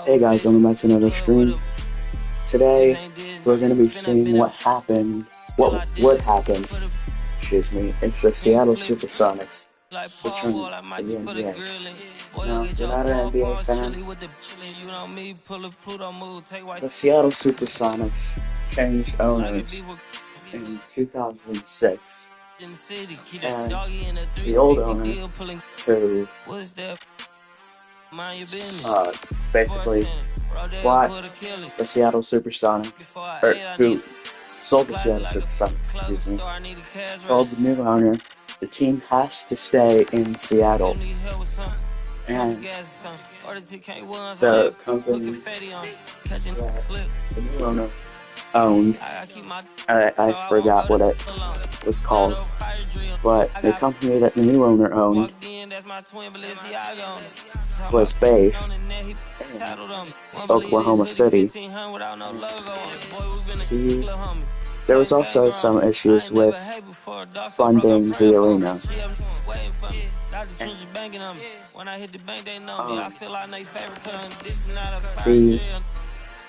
Hey guys, welcome back to another stream. Today, we're going to be seeing what happened, what would happen, excuse me, if the Seattle SuperSonics returned to the NBA. Now, if you're not an NBA fan, the Seattle SuperSonics changed owners in 2006, and the old owner, who basically bought the Seattle SuperSonics, or who sold the Seattle SuperSonics, excuse me, told the new owner the team has to stay in Seattle, and the company that the new owner owned, I forgot what it was called, but the company that the new owner owned was based in Oklahoma City. There was also some issues with funding the arena. The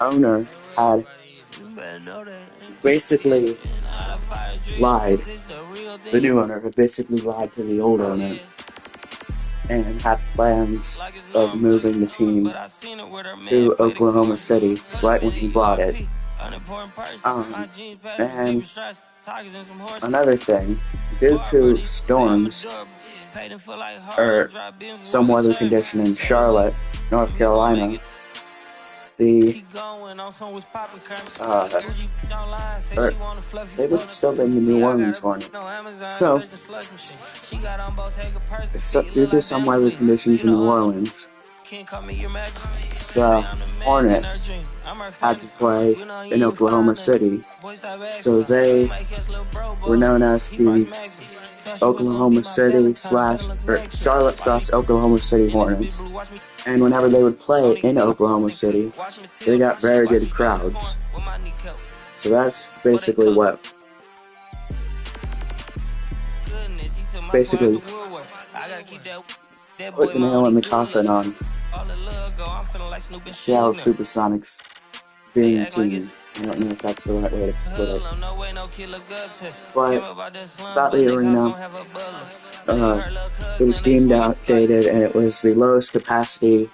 owner had basically lied. The new owner had basically lied to the old owner and had plans of moving the team to Oklahoma City right when he bought it. And another thing, due to storms or some weather condition in Charlotte, North Carolina, they would still be in the New Orleans Hornets. So, due to some weather conditions in New Orleans, the Hornets had to play in Oklahoma City, so they were known as the Oklahoma City Charlotte / Oklahoma City Hornets. And whenever they would play in Oklahoma City, they got very good crowds. So that's basically what put the nail in the coffin on Seattle SuperSonics being a team. I don't know if that's the right way to put it. But about the arena, it was deemed outdated, and it was the lowest capacity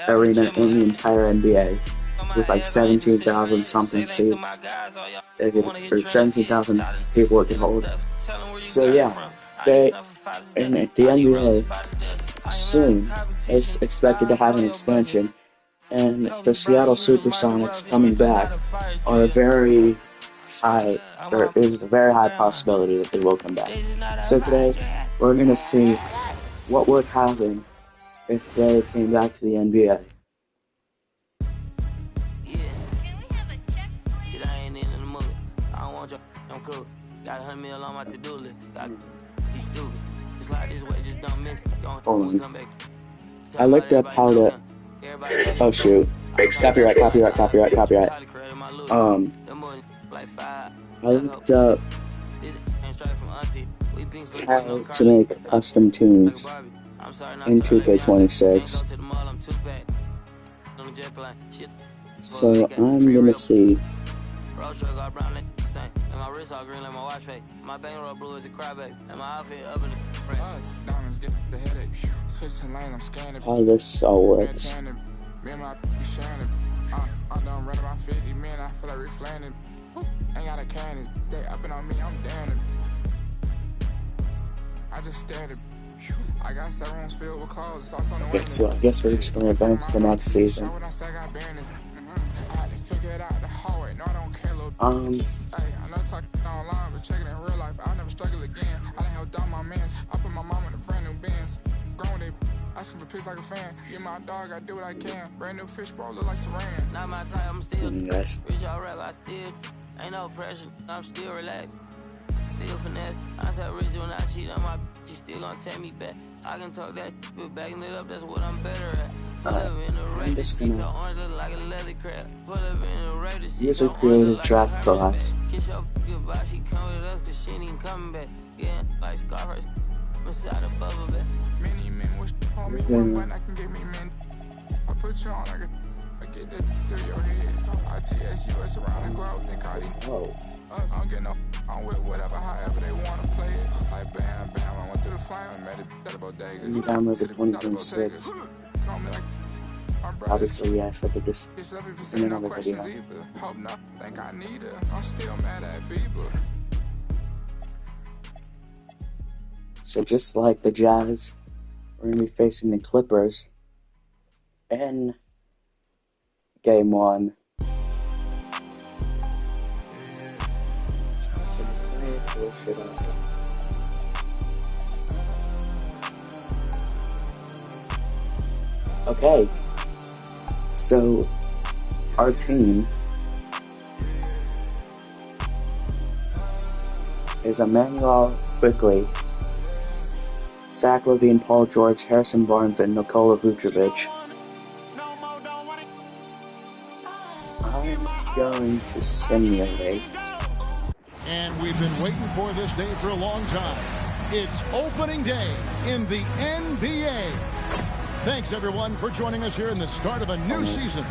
arena in the entire NBA, with like 17,000 something seats, or 17,000 people it could hold. So yeah, the NBA soon is expected to have an expansion, and the Seattle SuperSonics coming back are very high. There is a very high possibility that they will come back. So today, we're going to see what would happen if they came back to the NBA. Hold on. I looked up how to... Oh shoot. Copyright. I looked up how to make custom teams in 2K26. So I'm gonna see. How this all works. I'm done running my 50 men, I feel like reflating. Ain't got a can, they upping on me, I'm down. I just stared at. I got 7 rooms filled with clothes. Okay, so I guess we're just gonna advance to the next season. I know talking online, but checking in real life, I'll never struggle again. I done held down my mans, I put my mom in a brand new Benz. Grown day, asking for pics like a fan. Get my dog, I do what I can. Brand new fish bro, look like Saran. Not my type, I'm still rich, y'all rap, I still ain't no pressure, I'm still relaxed. Still finesse, I said rich when I cheat on my bitch, she still gonna take me back. I can talk that but backing it up, that's what I'm better at. I'm just gonna use a creative draft class. Many men wish I'm with whatever, however they want to play it. Like bam, bam, I went through the flame and made it at a bodega. You download the 2026. Obviously, yes, I did this in another video. Hope not think I need her. I'm still mad at Bieber. So just like the Jazz, we're going to be facing the Clippers in Game 1. Okay, so our team is Emmanuel Quickly, Zach LaVine, Paul George, Harrison Barnes, and Nikola Vucevic. I'm going to simulate. And we've been waiting for this day for a long time. It's opening day in the NBA. Thanks, everyone, for joining us here in the start of a new season.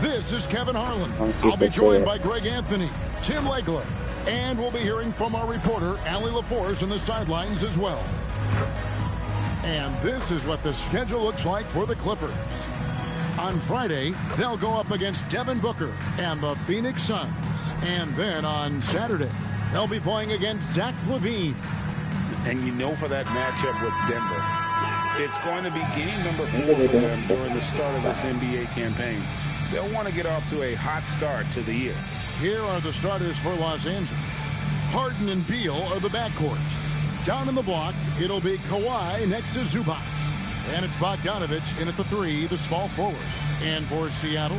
This is Kevin Harlan. I'll be joined by Greg Anthony, Tim Legler, and we'll be hearing from our reporter, Allie LaForce, in the sidelines as well. And this is what the schedule looks like for the Clippers. On Friday, they'll go up against Devin Booker and the Phoenix Suns. And then on Saturday, they'll be playing against Zach LaVine. And you know, for that matchup with Denver, it's going to be game number 4 for them during the start of this NBA campaign. They'll want to get off to a hot start to the year. Here are the starters for Los Angeles. Harden and Beal are the backcourt. Down in the block, it'll be Kawhi next to Zubac. And it's Bogdanovic in at the 3, the small forward. And for Seattle,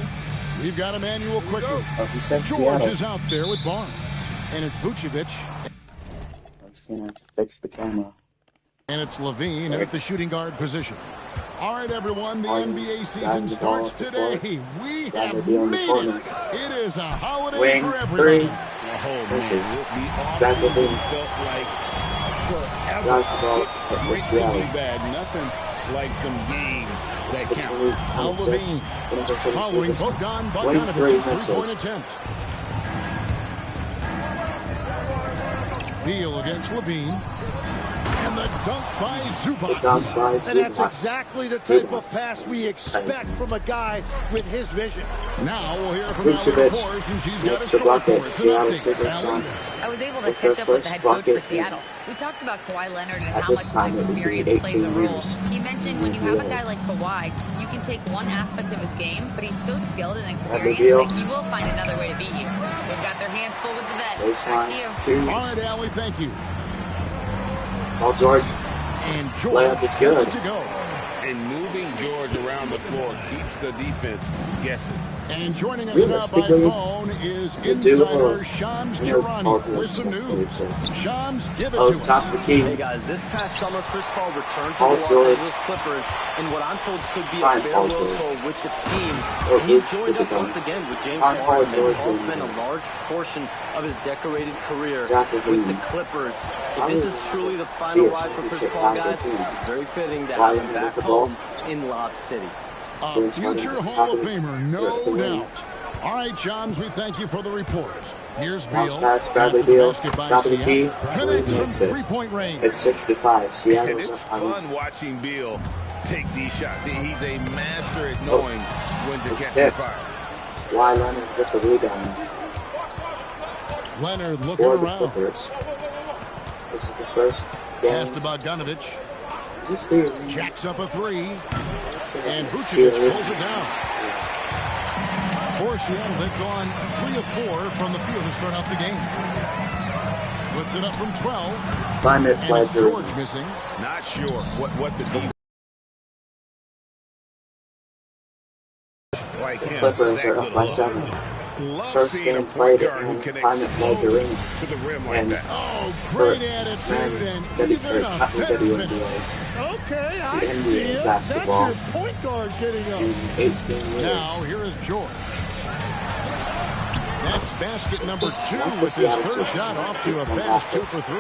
we've got Emmanuel Quickly. George is out there with Barnes. And it's Vucevic. That's going to fix the camera. And it's LaVine in at the shooting guard position. All right, everyone, the NBA season starts today. We have made it. It is a holiday for everybody. This is Zach LaVine. Felt like forever. It was really bad. Nothing like some games that count. Now LaVine following Bogdanovic's three-point attempt. Beal against LaVine. And the dunk by Zubac. And that's exactly the type of pass we expect from a guy with his vision. Now we'll hear from Allie LaForce, and she's got a story for us. SuperSonics. I was able to catch up with the head coach for Seattle. We talked about Kawhi Leonard and how much his experience plays a role. He mentioned when you have a guy like Kawhi, you can take one aspect of his game, but he's so skilled and experienced that he will find another way to beat you. They've got their hands full with the vet. Back to you. All right, Allie, thank you. Paul George. And George is good. To go. And moving George around the floor keeps the defense guessing. And joining us now by phone is insider Shams Charania with some news. Shams, give it to top us. Of the key. Hey guys, this past summer, Chris Paul returned to the Los Angeles Clippers in what I'm told could be a farewell tour with the team. And he's joined up once again with James Harden, and Paul spent a large portion of his decorated career with the Clippers. If this is truly the final ride for Chris Paul, guys, it's very fitting to have him back home in Lob City. A future Hall of Famer, no doubt. All right, Shams, we thank you for the report. Here's Beal. Pass, Bradley Beal, top of the key. Connects from three-point range. It's 65. Seattle. And it's fun watching Beal take these shots. He's a master at knowing when to catch the fire. Why Leonard with the rebound? Leonard looking around. This is the first game. Pass to Bogdanovic. Jacks up a 3. And Vucevic pulls it down. For Seattle, they've gone 3 of 4 from the field to start out the game. Puts it up from 12. Climate and it's George missing. Not sure what the defense. Like the Clippers are up by 7. First game played in Climate played the ring. To the rim like that. Oh, great attitude and even a better finish. Okay, I the see it. basketball. That's your point guard getting up. In 18 years. Now, here is George. That's basket number 2 with his first shot off to a fast 2 for 3.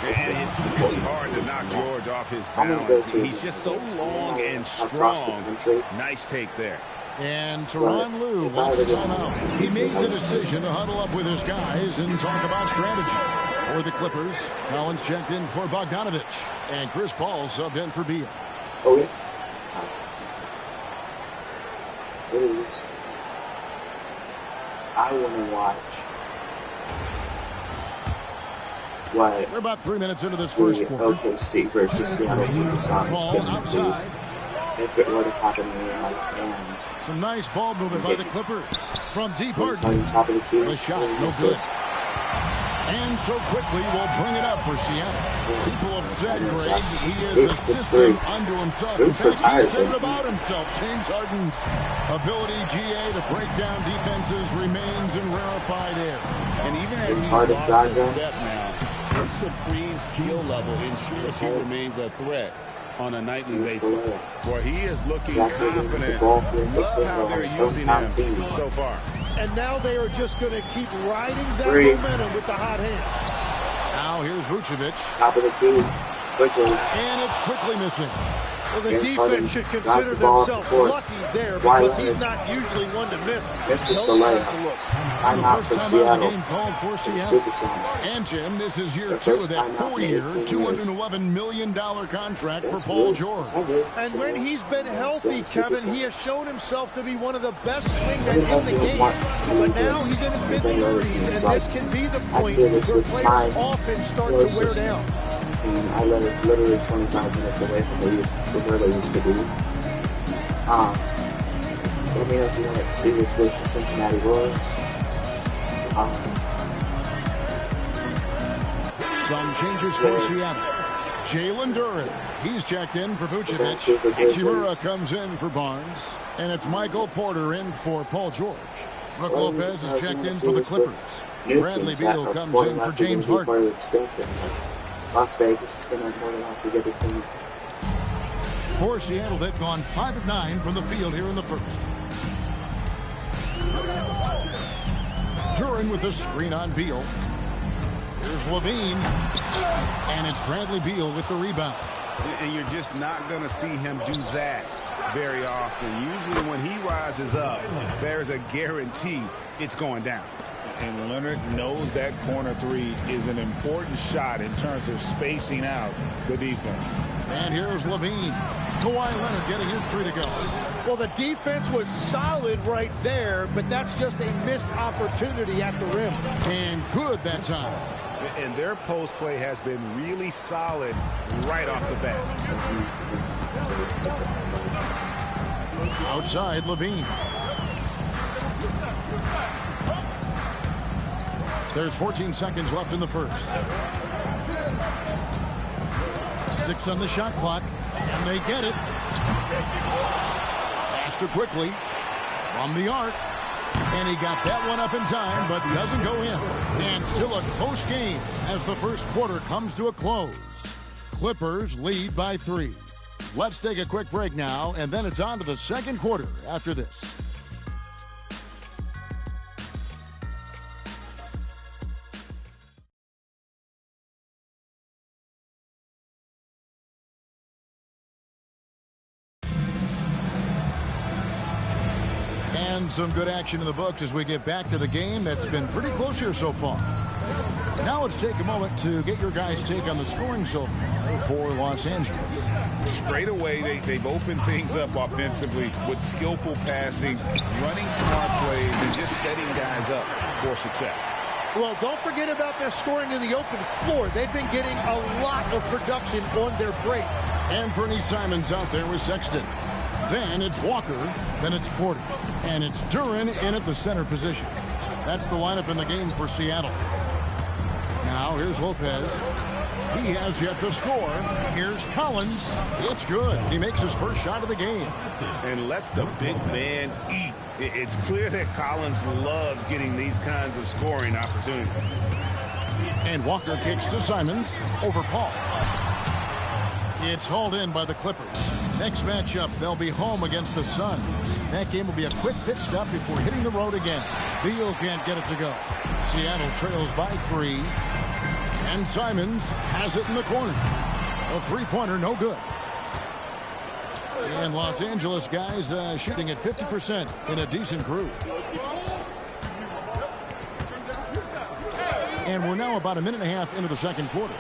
And it's really hard to knock George off his balance. He's just so long and strong. Nice take there. And Tyronn Lue wants to time out. He made the decision to huddle up with his guys and talk about strategy. For the Clippers, Collins checked in for Bogdanovich. And Chris Paul subbed in for Beal. Oh, yeah. Please. I want to watch what we're about 3 minutes into this first quarter. OKC versus Seattle SuperSonics. Ball outside. If it were to happen in real life, and some nice ball movement by the Clippers from deep on top of the key. The shot, no good. And so quickly, we'll bring it up for Seattle. People have said, Greg, he is a system unto himself. In fact, he said it about himself. James Harden's ability, GA, to break down defenses remains in rarefied air. And even as he's lost his step now, his supreme skill level ensures he remains a threat on a nightly basis. Where he is looking confident. Love how they're using him so far. And now they are just going to keep riding that momentum with the hot hand. Now here's Vucevic. Top of the key. Quickly. And it's quickly missing. Well, the defense should consider themselves lucky there because he's not usually one to miss. This is the layup. I'm out for Seattle. SuperSonics. And Jim, this is year 2 of that 4-year, $211 million contract for Paul George. And when he's been healthy, Kevin, he has shown himself to be one of the best swingmen in the game. But now he's in his mid-30s, and this can be the point where players often start to wear down. And I live literally 25 minutes away from where they used to be. Let me know if you want to see this with the Cincinnati Royals. Some changes for Seattle. Jalen Duren, he's checked in for Vucevic. Hachimura comes in for Barnes. And it's Michael Porter in for Paul George. Brook Lopez is checked in for the Clippers. Bradley Beal comes in for James Harden. Las Vegas is going to more than likely get a team. For Seattle, they've gone 5 of 9 from the field here in the first. Duren with the screen on Beal. Here's Levine. And it's Bradley Beal with the rebound. And you're just not going to see him do that very often. Usually when he rises up, there's a guarantee it's going down. And Leonard knows that corner three is an important shot in terms of spacing out the defense. And here's Levine. Kawhi Leonard getting his 3 to go. Well, the defense was solid right there, but that's just a missed opportunity at the rim. And good that time. And their post play has been really solid right off the bat. Outside, Levine. There's 14 seconds left in the first. 6 on the shot clock, and they get it. Faster quickly from the arc. And he got that one up in time, but doesn't go in. And still a close game as the first quarter comes to a close. Clippers lead by 3. Let's take a quick break now, and then it's on to the second quarter after this. And some good action in the books as we get back to the game that's been pretty close here so far. Now let's take a moment to get your guys' take on the scoring so far for Los Angeles. Straight away, they've opened things up offensively with skillful passing, running smart plays, and just setting guys up for success. Well, don't forget about their scoring in the open floor. They've been getting a lot of production on their break. And Fernie Simons out there with Sexton. Then it's Walker, then it's Porter, and it's Duren in at the center position. That's the lineup in the game for Seattle. Now here's Lopez. He has yet to score. Here's Collins. It's good. He makes his first shot of the game. And let the big man eat. It's clear that Collins loves getting these kinds of scoring opportunities. And Walker kicks to Simons over Paul. It's hauled in by the Clippers. Next matchup, they'll be home against the Suns. That game will be a quick pit stop before hitting the road again. Beal can't get it to go. Seattle trails by 3. And Simons has it in the corner. A three-pointer, no good. And Los Angeles guys shooting at 50% in a decent group. And we're now about a minute and a half into the second quarter.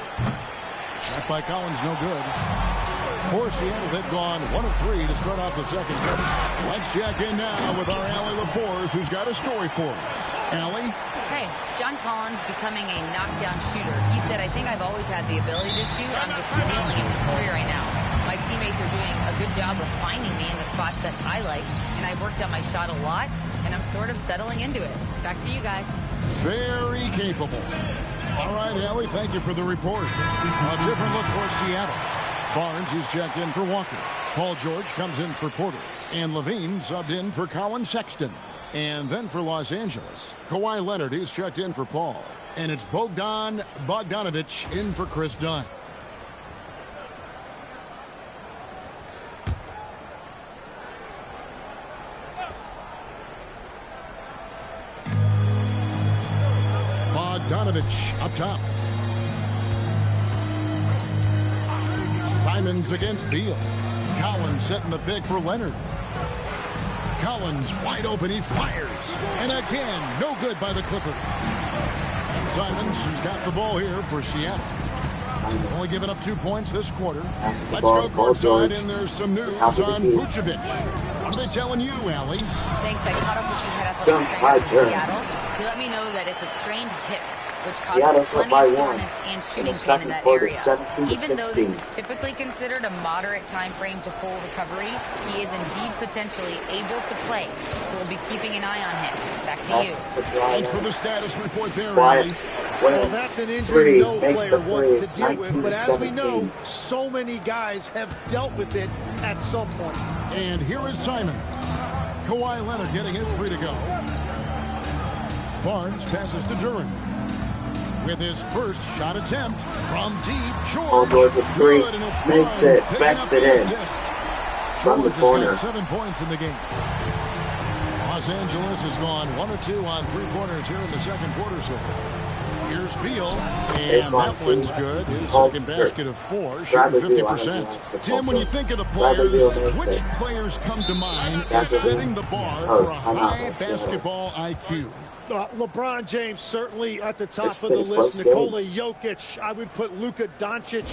Shot by Collins, no good. For Seattle, they've gone 1 of 3 to start off the second quarter. Let's check in now with our Allie LaForce, who's got a story for us. Allie? Hey, John Collins becoming a knockdown shooter. He said, I think I've always had the ability to shoot. I'm just nailing it for you right now. My teammates are doing a good job of finding me in the spots that I like, and I've worked on my shot a lot, and I'm sort of settling into it. Back to you guys. Very capable. All right, Allie, thank you for the report. A different look for Seattle. Barnes is checked in for Walker. Paul George comes in for Porter. And Levine subbed in for Colin Sexton. And then for Los Angeles, Kawhi Leonard is checked in for Paul. And it's Bogdan Bogdanovic in for Chris Dunn. Bogdanovic up top. Simons against Beal. Collins setting the pick for Leonard. Collins wide open, he fires. And again, no good by the Clippers. And Simons has got the ball here for Seattle. Only giving up 2 points this quarter. Let's go courtside, and there's some news on Vucevic. What are they telling you, Allie? Thanks, I caught up with you head up to Seattle. You let me know that it's a strained hip, which causes plenty of soreness and shooting pain in that area. Even though this is typically considered a moderate time frame to full recovery, he is indeed potentially able to play, so we'll be keeping an eye on him. Back to you. Thanks for the status report there, Allie. Well, that's an injury no player wants to deal with, but as we know, so many guys have dealt with it at some point. And here is Simon. Kawhi Leonard getting his 3 to go. Barnes passes to Duran. With his first shot attempt from deep, George. George with 3, makes it, backs it in. From the corner. Got 7 points in the game. Los Angeles has gone 1 of 2 on 3-pointers here in the second quarter so far. Here's Beal, and that one's good. His second basket of 4, shooting 50%. Tim, when you think of the players, which players come to mind as setting the bar for a high basketball IQ? LeBron James certainly at the top of the list. Nikola Jokic, I would put Luka Doncic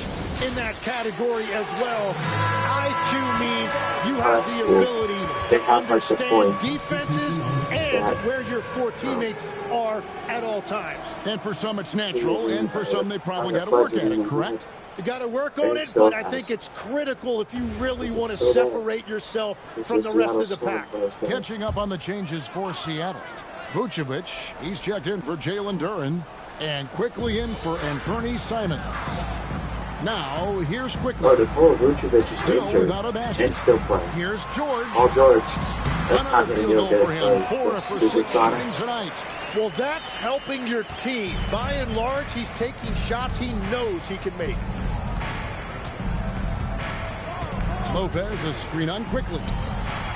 in that category as well. IQ means you have the ability to understand defenses and where your 4 teammates are at all times. And for some it's natural, and for some they probably got to work at it, correct? You got to work on it, but I think it's critical if you really want to separate yourself from the rest of the pack. Catching up on the changes for Seattle. Vucevic, he's checked in for Jalen Duran, and quickly in for Anthony Simons. Now, here's quickly. Vucevic is still without a basket. And still playing. Here's George. Paul George. That's not going to do good for him. 4 for 6 SuperSonics tonight. Well, that's helping your team. By and large, he's taking shots he knows he can make. Lopez, a screen on quickly.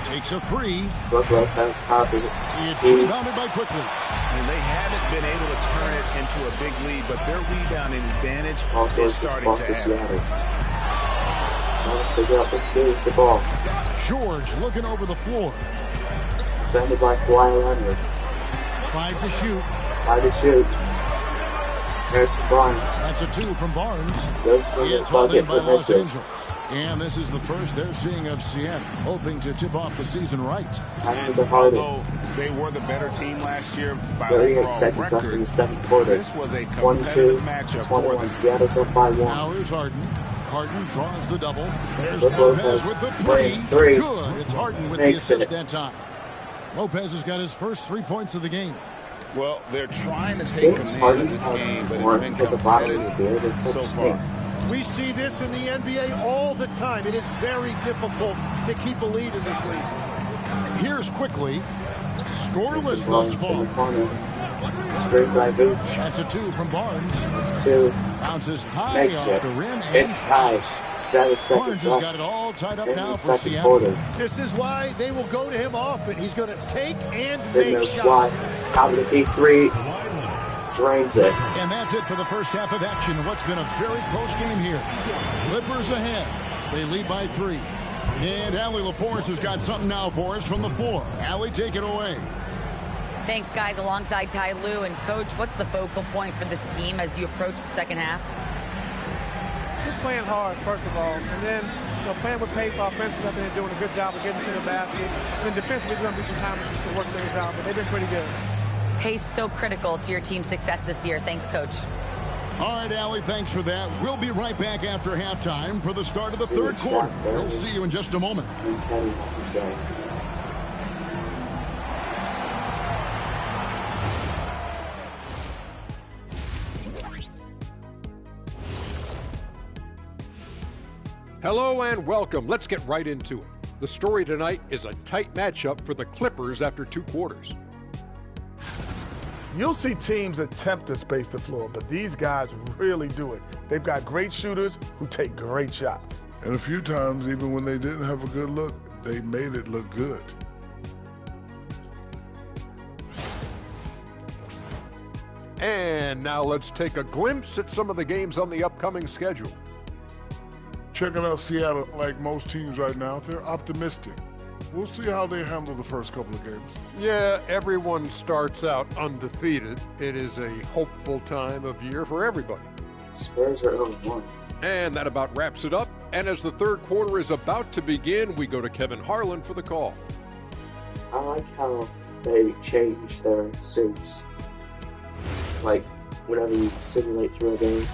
Takes a 3. Brook Lopez happy. It's rebounded by Quickly. And they haven't been able to turn it into a big lead, but their rebounding advantage is starting to happen. Figure out what to do with the ball. George looking over the floor. Defended by Kawhi Leonard. 5 to shoot. 5 to shoot. There's Barnes. That's a 2 from Barnes. It's hauled in by Los Angeles. And this is the first they're seeing of Seattle, hoping to tip off the season right. That's the Harden. Although they were the better team last year by 38 seconds left in the second quarter. This was a 22-21. Seattle's up by 1. Now here's Harden. Harden draws the double. There's Brook Lopez Lopez with the 3. Good. It's Harden with the assist that time. Lopez has got his first 3 points of the game. Well, they're trying to take command of this game, but it's been competitive so far. We see this in the NBA all the time. It is very difficult to keep a lead in this league. Here's Quickly. Scoreless thus far. Screen by Vooch. That's a 2 from Barnes. That's 2. Bounces high Makes off it. the rim. It's high. 7 Barnes seconds has left got it all tied up in now the for second Seattle. quarter. This is why they will go to him often. He's going to take and Then make there's shots. Top of the key 3. drains it. And that's it for the first half of action. What's been a very close game here. Clippers ahead. They lead by 3. And Allie LaForce has got something now for us from the floor. Allie, take it away. Thanks, guys. Alongside Ty Lue and Coach, what's the focal point for this team as you approach the second half? Just playing hard, first of all, and then playing with pace offensively. I think they're doing a good job of getting to the basket. And then defensively, there's going to be some time to work things out, but they've been pretty good. Pace so critical to your team's success this year. Thanks, Coach. All right, Allie, thanks for that. We'll be right back after halftime for the start of the third quarter. We'll see you in just a moment. Hello and welcome. Let's get right into it. The story tonight is a tight matchup for the Clippers after 2 quarters. You'll see teams attempt to space the floor, but these guys really do it. They've got great shooters who take great shots. And a few times, even when they didn't have a good look, they made it look good. And now let's take a glimpse at some of the games on the upcoming schedule. Checking out Seattle, like most teams right now, they're optimistic. We'll see how they handle the first couple of games. Yeah, everyone starts out undefeated. It is a hopeful time of year for everybody. Spurs are 0-1. And that about wraps it up. And as the third quarter is about to begin, we go to Kevin Harlan for the call. I like how they change their suits. Like, whenever you simulate through a game,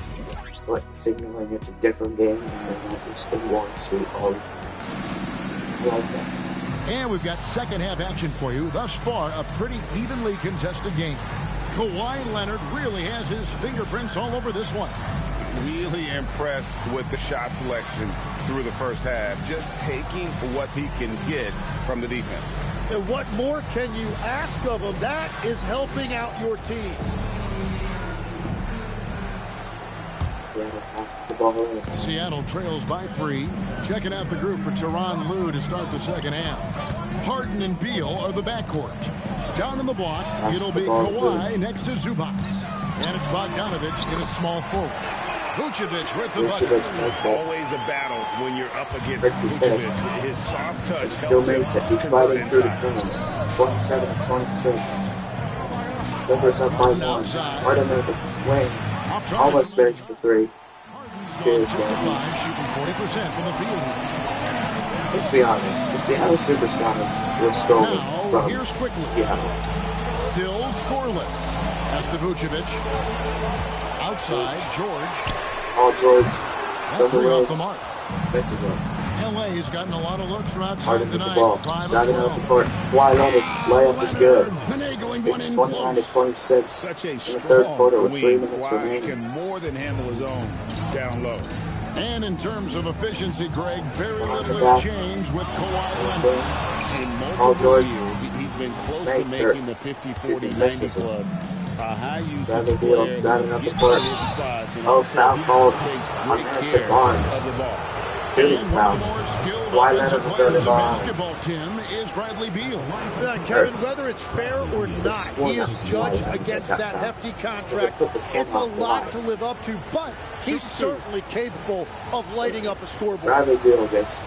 like signaling it's a different game, and they're not just in one suit all the time. I like that. And we've got second half action for you. Thus far, a pretty evenly contested game. Kawhi Leonard really has his fingerprints all over this one. Really impressed with the shot selection through the first half. Just taking what he can get from the defense. And what more can you ask of him? That is helping out your team. Seattle trails by 3. Checking out the group for Tyronn Lue to start the second half. Harden and Beal are the backcourt. Down in the block, it'll be Kawhi next to Zubac. And it's Bogdanovich in its small forward. Vucevic with the bucket. Always a battle when you're up against Vucevic. His soft touch still makes it. He's fighting through the corner. 27-26. Clippers up by 1. Harden in the wing. Almost makes the 3. Cheers, shooting 40% from the field. Let's be honest. The Seattle SuperSonics were stolen from Seattle. Still scoreless. As to Vucevic. Outside, George. Oh, George. That 3 off the mark. Misses him. LA's gotten a lot of looks from outside Harden with tonight. the ball. 5 Driving out the court. Kawhi Leonard. Layup is good. It's 29-26 in the third quarter with 3 minutes remaining. He can more than handle his own down low. And in terms of efficiency, Greg, very little has changed with Kawhi Leonard. In multiple years, he's been close to making the 50-40-90 club. A high usage player that gets to his spots and also foul called takes on great Harrison care Barnes. of the ball. Shooting foul. Kawhi Leonard with 30 basketball, Tim, is Bradley Beal. Kevin, whether it's fair or not, he is judged against that hefty contract. It's a lot to live up to, but he's certainly capable of lighting up a scoreboard. Bradley Beal gets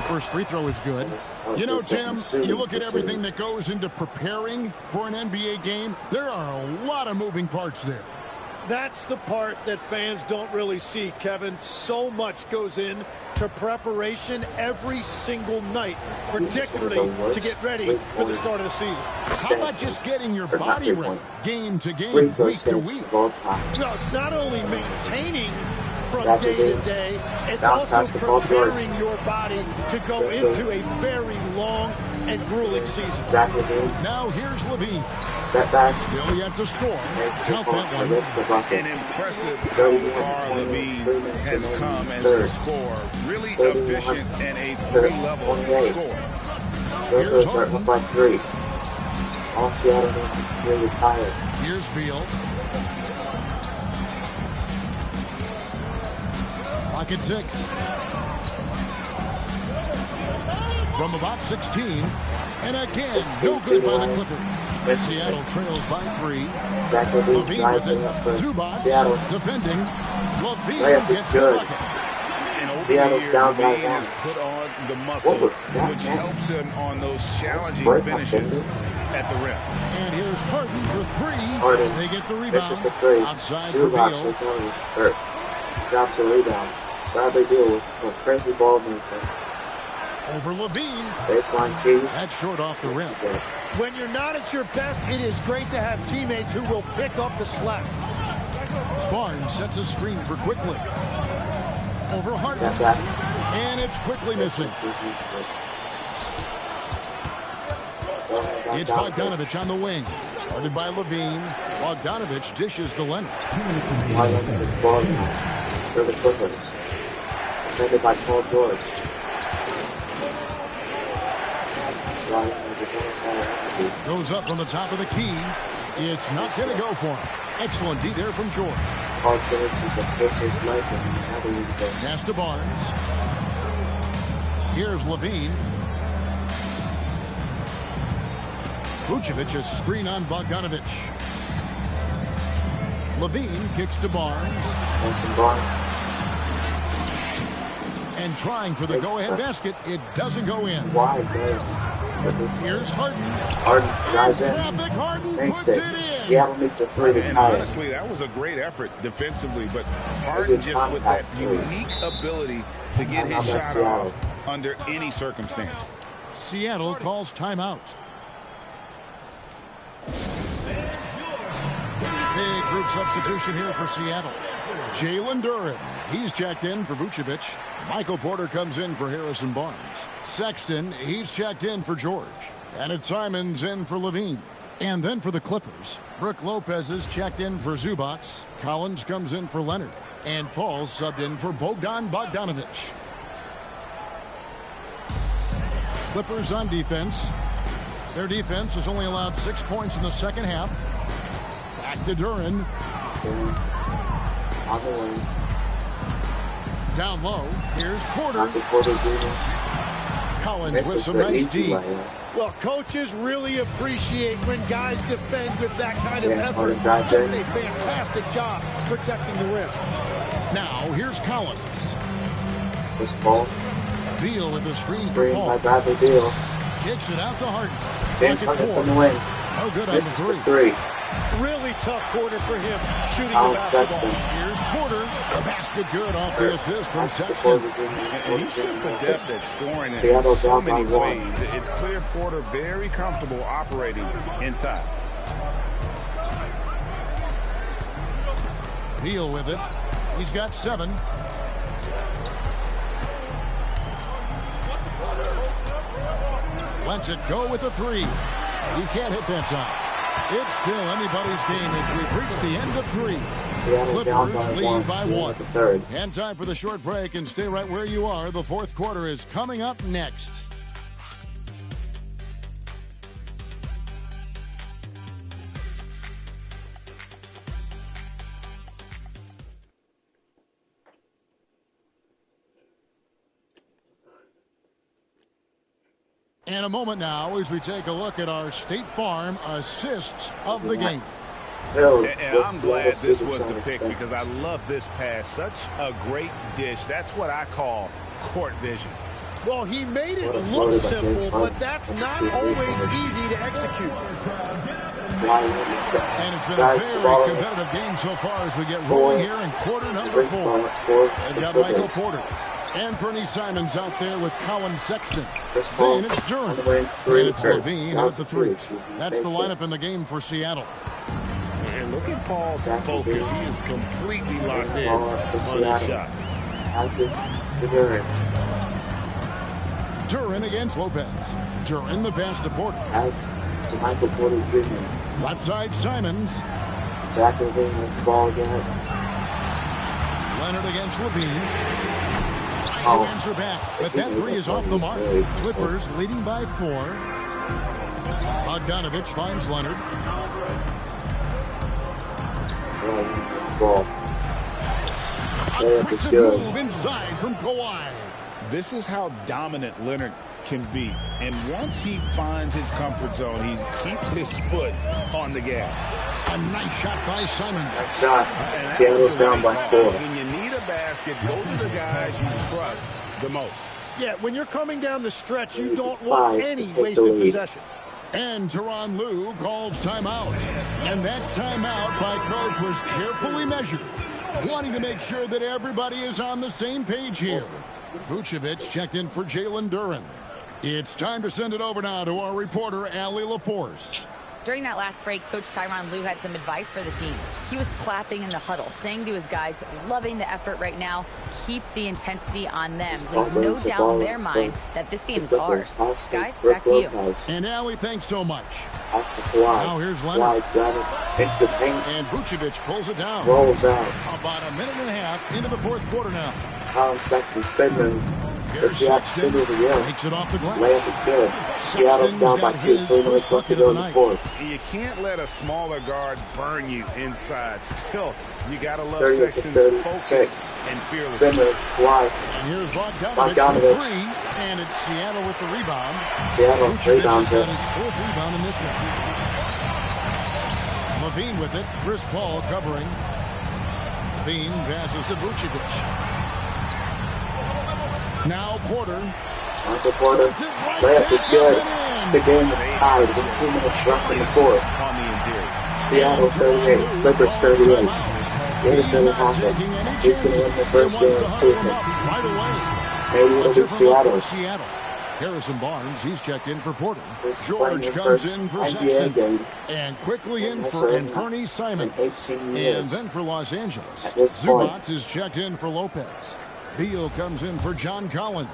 first free throw is good. You know, Tim, you look at everything that goes into preparing for an NBA game, there are a lot of moving parts there. That's the part that fans don't really see, Kevin. So much goes in to preparation every single night, particularly to get ready for the start of the season. How about just getting your body ready, game to game, week to week? No, it's not only maintaining from day to day, it's also preparing your body to go into a very long and grueling season. Now here's Levine. Step back. Still yet to score. Count that one. An impressive how far Levine has come as a scorer. Really efficient and a three-level scorer. Clippers are up by 3. All Seattle needs to be retired. Here's Beal. Pocket 6. from about 16. And again, no good by the Clippers. Seattle trails by 3. Levine with it. Zubac defending. Levine gets the bucket. Seattle's down by 1. Has put on the muscle, which helps him on those challenging finishes at the rim. And here's Harden for 3. They get the rebound. This is the 3. Outside for Beal. Drops a rebound. Bradley Beal with some crazy ball movement. Over Levine. Baseline cheese. That's short off the rim. When you're not at your best, it is great to have teammates who will pick up the slack. Barnes sets a screen for Quickly. Over Harden. And it's Quickly missing. It's Bogdanovich on the wing. Guarded by Levine. Bogdanovich dishes to Leonard. For the Clippers. Defended by Paul George. Goes up from the top of the key. It's not going to go for him. Excellent D there from George. Paul George is a Pacers legend. Pass to Barnes. Here's Levine. Vucevic, a screen on Bogdanovich. Levine kicks to Barnes. And some Barnes. And trying for the go-ahead basket. It doesn't go in. Wide man. Here's Harden. Harden drives in. Harden makes it. Seattle needs a 3 to tie. Honestly, that was a great effort defensively, but Harden just with that unique ability to get his shot off under any circumstances. Seattle calls timeout. Big group substitution here for Seattle. Jalen Duren. He's checked in for Vucevic. Michael Porter comes in for Harrison Barnes. Sexton, he's checked in for George. And it's Simons in for Levine. And then for the Clippers, Brook Lopez is checked in for Zubac. Collins comes in for Leonard. And Paul subbed in for Bogdanovich. Clippers on defense. Their defense has only allowed 6 points in the second half. Back to Duren. On the wing. Down low, here's Porter. Collins with some nice D. Well, coaches really appreciate when guys defend with that kind of effort. Doing a fantastic job protecting the rim. Now, here's Collins. This ball. Beal with a screen for Paul. By Bradley Beal. Kicks it out to Harden. James Harden from the wing. No good on this the is the 3. Really tough quarter for him shooting the basketball. Sexton. Here's Porter. The basket good off the assist from Sexton. He's just adept at scoring Seattle in so down many by 1. ways. It's clear Porter very comfortable operating inside. Beal with it. He's got 7. Lets it go with a 3. He can't hit that time. It's still anybody's game as we've reached the end of 3. Seattle down by lead by 1. The third. And time for the short break, and stay right where you are. The fourth quarter is coming up next. In a moment now, as we take a look at our State Farm assists of the game. And I'm glad this was the pick because I love this pass. Such a great dish. That's what I call court vision. Well, he made it look simple, but that's not always easy to execute. And it's been a very competitive game so far as we get rolling here in quarter number 4. They've got Michael Porter. Anthony Simons out there with Colin Sexton. And it's Duren. And it's Levine at the 3. That's the lineup in the game for Seattle. And look at Paul's focus. He is completely locked in on his shot. Duren against Lopez. Duren the pass to Porter. As to Michael Porter Jr. Left side Simons. Zach Levine with the ball again. Leonard against Levine. Trying to answer back, but that 3 is off the mark. Clippers leading by 4. Bogdanovich finds Leonard. Ball. A move inside from Kawhi. This is how dominant Leonard can be. And once he finds his comfort zone, he keeps his foot on the gas. A nice shot by Simon. Nice shot. Seattle's down by 4. When you need a basket, go to the guys you trust the most. Yeah, when you're coming down the stretch, you don't want any wasted possessions. And Tyronn Lue calls timeout. And that timeout by Coach was carefully measured, wanting to make sure that everybody is on the same page here. Vucevic checked in for Jalen Duren. It's time to send it over now to our reporter, Allie LaForce. During that last break, Coach Tyronn Lue had some advice for the team. He was clapping in the huddle, saying to his guys, loving the effort right now, keep the intensity on them. Leave no doubt in their mind that this game is ours. Guys, back to you. And Allie, thanks so much. Now here's Leonard. It's the paint. And Vucevic pulls it down. Rolls out. About a minute and a half into the fourth quarter now. Colin Sexton spin move. Let's see how the spin move again. Takes it off the glass. Layup is good. Seattle's down by 2. 3 minutes left to go in the fourth. You can't let a smaller guard burn you inside. Still, you got to love 30 Sexton's to focus 36. and fearlessness. Spin move. Wide. And here's Bogdanovich for 3. And it's Seattle with the rebound. Seattle rebounds it. His 4th rebound in this one. Levine with it. Chris Paul covering. Levine passes to Vucevic. Now Porter. Michael Porter. Layup is good. The game is tied with 2 minutes left in the fourth. On the interior. Seattle 38. Clippers 38. What is going to happen? Who's going to win the first game of the season? Maybe it'll be Seattle. Harrison Barnes, he's checked in for Porter. George comes in for Sexton. And quickly in for Anfernee Simon. And then for Los Angeles, Zubac is checked in for Lopez. Beal comes in for John Collins.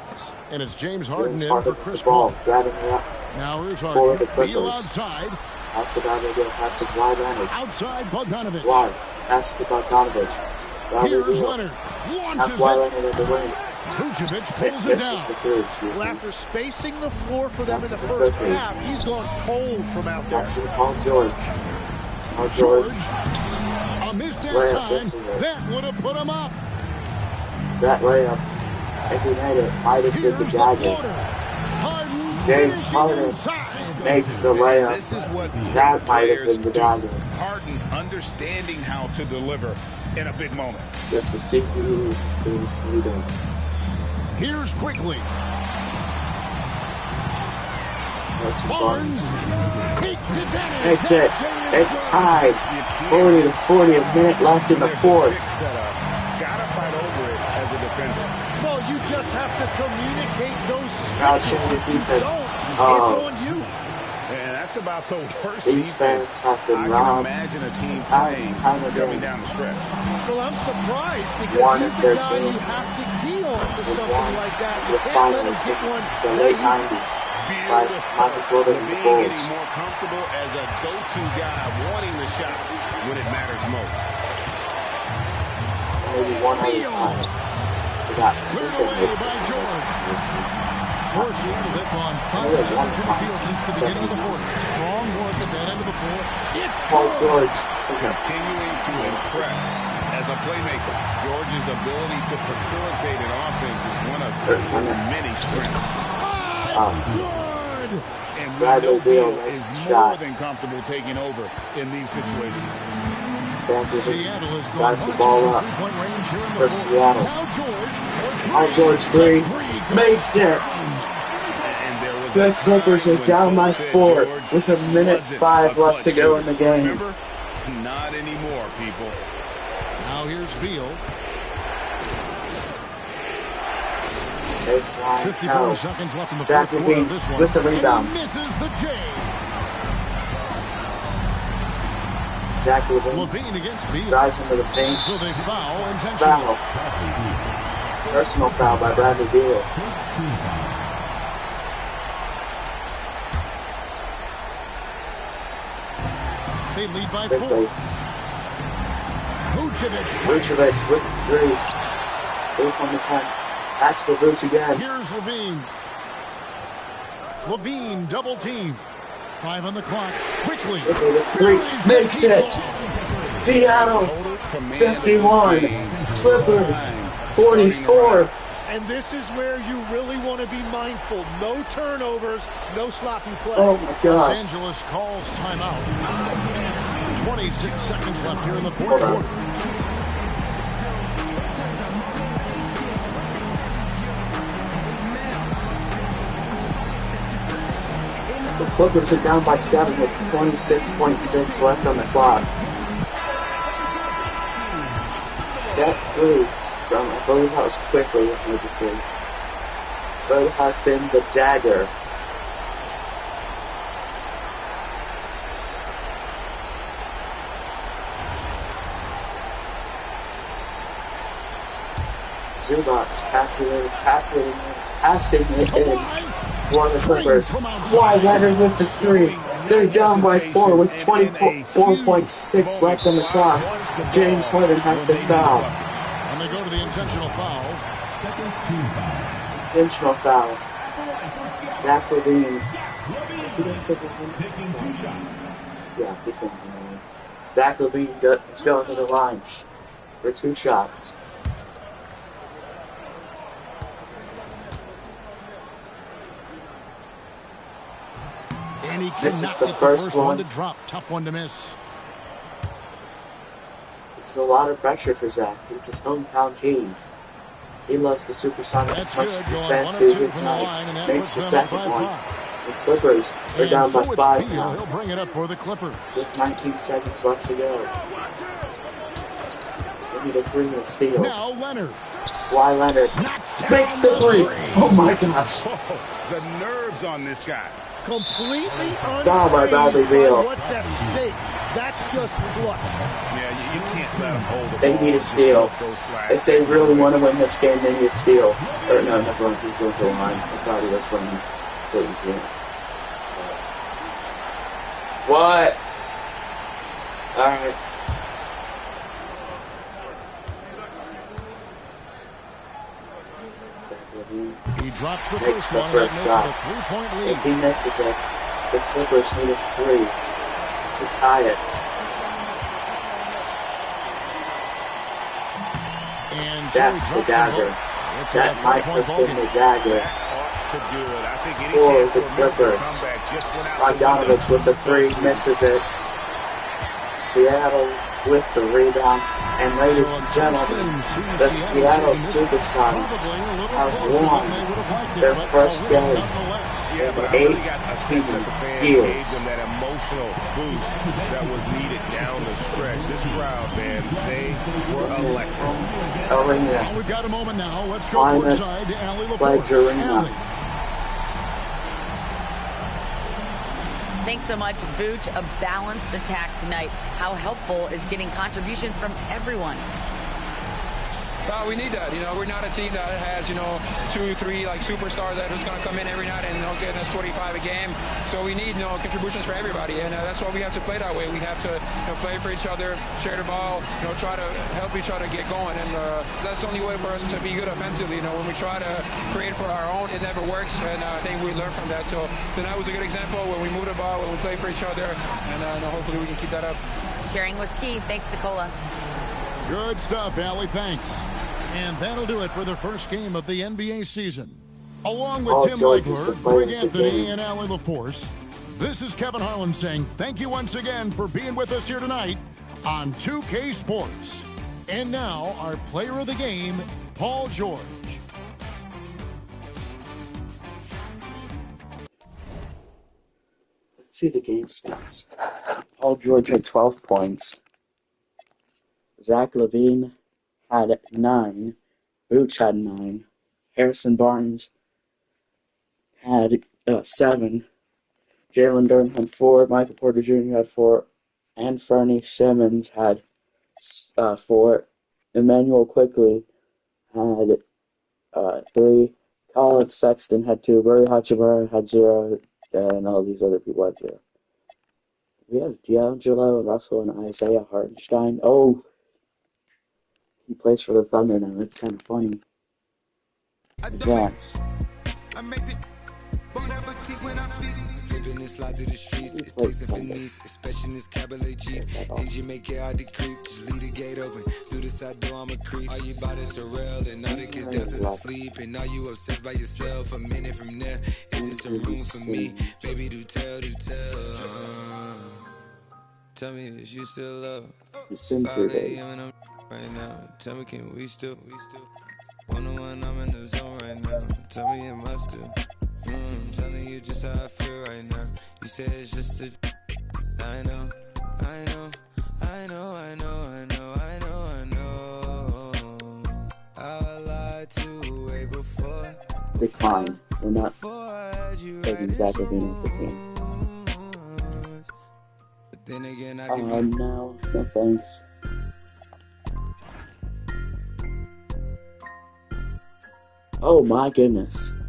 And it's James Harden in for Chris Paul. Now here's Harden. Beal outside. Pass to Bogdanovich. Pass to Leonard. Outside Bogdanovich. Wide. Pass to Bogdanovich. Here's Leonard. Launches Leonard in the wing. Vucevic pulls it down. Well, after spacing the floor for them in the first half, he's gone cold from out there. That's Paul George. Paul George. A missed outside. That would have put him up. That layup, if he made it, might have been the dagger. James Harden makes the layup. This is what that might have been the dagger. Harden understanding how to deliver in a big moment. Just the CPU is pretty good. Here's quickly. Barnes makes it. It's tied. 40 to 40, a minute left in the fourth. Gotta fight over it as a defender. Well, you just have to communicate those switches. Defense. It's on you. And that's about the worst These defense fans have been I robbed. can imagine a team playing coming down the stretch. Well, I'm surprised because he's the guy you have to key on for something like that. You can't let him get one. The late 90s. By Michael Jordan and the Being Bulls. getting more comfortable as a go-to guy, wanting the shot when it matters most. Maybe one other time. We got cleared away by George. First hit on 5 seconds from the field since the beginning of the fourth. Strong work at that end of the floor. It's Paul George. Continuing to impress as a playmaker. George's ability to facilitate an offense is one of his many strengths. Good. And Bradley Beal is more than comfortable taking over in these situations. Seattle is going drives the ball up for Seattle. Now George 3 makes it. The Clippers are down by 4 with a minute 5 left to go in the game. Remember, not anymore, people. Now here's Beal. 54 seconds left in the fourth quarter of this one. With the rebound. Misses the J. Zach Levine against Beal. Drives into the paint. So they foul intentionally. Foul. Personal foul by Bradley Beal. They lead by 4. Vucevic with 3. 8 on the 10. Pass to Vooch again. Here's Levine. Levine double team. 5 on the clock. Quickly. 3 makes it. Seattle 51. Clippers 44. And this is where you really want to be mindful. No turnovers, no sloppy play. Oh my gosh. Los Angeles calls timeout. 26 seconds left here in the fourth quarter. The Clippers are down by 7 with 26.6 left on the clock. That three from, I believe that was quickly, maybe three. Would have been the dagger. Zubac passing it in for the Clippers. Kawhi Leonard with the three. They're down by 4 with 24.6 left on the clock. James Harden has to foul. And they go to the intentional foul. Intentional foul. Zach LaVine. Is he going to take one? Yeah, he's going to take one. Zach LaVine is going to the line for 2 shots. And he This is cannot the get first one one to drop. Tough one to miss. It's a lot of pressure for Zach. It's his hometown team. He loves the SuperSonics as much as his fans do here tonight. Makes the second one. The Clippers are down by 5 now. He'll bring it up for the Clippers. With 19 seconds left to go. They need a 3-minute steal. Now Leonard. Kawhi Leonard makes the 3. Oh my gosh. The nerves on this guy. Completely Foul by Bradley Beal. What's at stake? That's just luck. Yeah, you can't let them hold the They ball. need a steal. If they really want to win this game, they need a steal. Or no, never mind. He's going to the line. I thought he was running. So he can't. What? Alright. He drops the Makes first the one, first and shot. that makes it a 3-point lead. If he misses it, the Clippers need a 3 to tie it. And That's so the he drops them dagger. both. It's That a might 4-point have ball been the game. dagger. To do it. I think any Score chance the for a miracle Clippers. comeback just went out the window. Bogdanovich with the 3, misses it. Seattle with the rebound. And ladies and gentlemen, the Seattle SuperSonics have won their first game Yeah, but I in really got a sense that the fans 18 gave years. them that emotional boost that was needed down the stretch. This crowd, man, they were electric. Arena. We've got a moment now. Let's go Climate courtside to Allie Pledge LaForce. Arena. Allie. Thanks so much, Vooch. A balanced attack tonight. How helpful is getting contributions from everyone? We need that. We're not a team that has, 2 or 3 like superstars that are just going to come in every night and get us 25 a game. So we need, contributions for everybody, and that's why we have to play that way. We have to, play for each other, share the ball, try to help each other get going, and that's the only way for us to be good offensively. When we try to create for our own, it never works, and I think we learned from that. So tonight was a good example when we move the ball, when we play for each other, and hopefully we can keep that up. Sharing was key. Thanks, Nicola. Good stuff, Allie. Thanks. And that'll do it for the first game of the NBA season. Along with Tim Legler, Greg Anthony, and Allie LaForce, this is Kevin Harlan saying thank you once again for being with us here tonight on 2K Sports. And now, our player of the game, Paul George. Let's see the game stats. Paul George had 12 points. Zach LaVine had 9. Vooch had 9. Harrison Barnes had 7. Jalen Durden had 4. Michael Porter Jr. had 4. And Fernie Simmons had 4. Emmanuel Quickly had 3. Colin Sexton had 2. Murray Hachimura had 0. And all these other people had 0. We have D'Angelo, Russell, and Isaiah Hartenstein. Oh, he plays for the Thunder now. It's kind of funny. Congrats. business, slide through the streets. It takes a finesse, especially in this cabaret Jeep. Engine make it hard to creep. Just leave the gate open. Through the side door, I'm a creep. Are you about it to rail? And all the kids dancing asleep. And are you obsessed by yourself? A minute from there, is it some room for me? Baby, do tell, do tell. Tell me, is you still love? It's in 3 days. Right now, tell me, can we still? One-on-one, I'm in the zone right now. Tell me, am I still? Telling you just how I feel right now. You say it's just a. I know. I lied to way before. Decline. We're not taking Zach Levine off the team. Then again, I Oh, no thanks. Oh my goodness.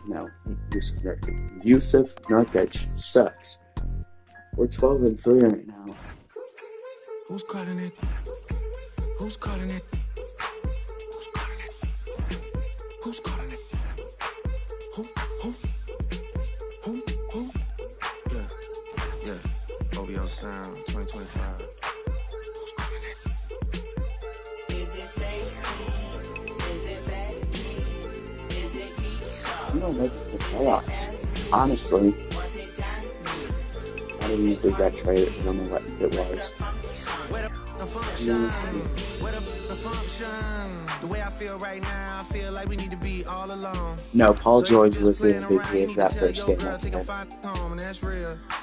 No, Yusuf Nurkic sucks. We're 12-3 right now. Who's calling it? Who's calling it? Who's calling it? Who? Yeah. OVO Sound 2025. Who's calling it? Is it Stacy? Is it Becky? Is it Keisha? I'm gonna make it to the playoffs. Honestly. I didn't even think that trade. I don't know what it was. The way I feel right now, I feel like we need to be all alone. No, Paul George was the MVP of that first game.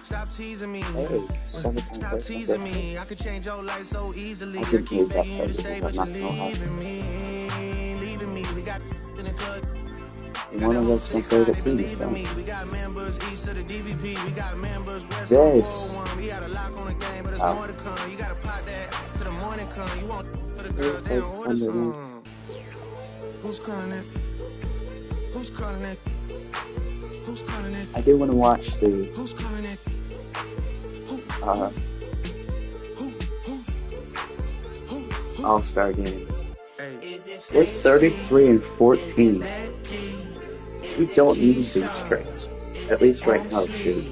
Stop teasing me. Hey, Stop teasing me. I could change your life so easily. I could believe that trade because I'm not leaving me. We got in the club. One of us my favorite teams, so. We got members east of the DVP. We got members west Yes. We got a lock on the game, but it's more to come. You gotta pop that to the morning come. You want for the girls, they don't order some. Who's calling it? Who's calling it? Who's calling it? I do want to watch the Who's calling it? All-Star game. We're 33-14. We don't need these trades. At least right now, shoot.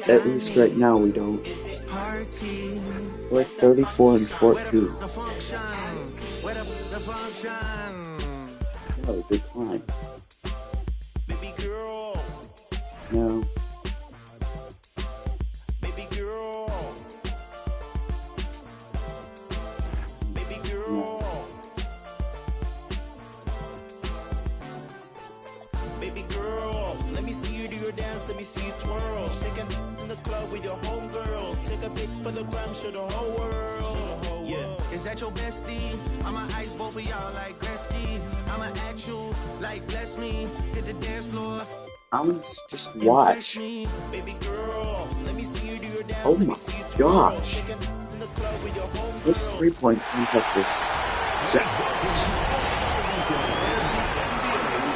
At least right now, we don't. We're 34-14. No, decline. No. Let me see you twirl. Shaking in the club with your homegirls. Take a pic for the gram, show the whole world. Yeah. Is that your bestie? I'ma ice both of y'all like Gretzky. I'ma act you like bless me. Hit the dance floor. I'm just watch. Baby girl, let me see you do your dance. Oh my gosh. This 3-point contest is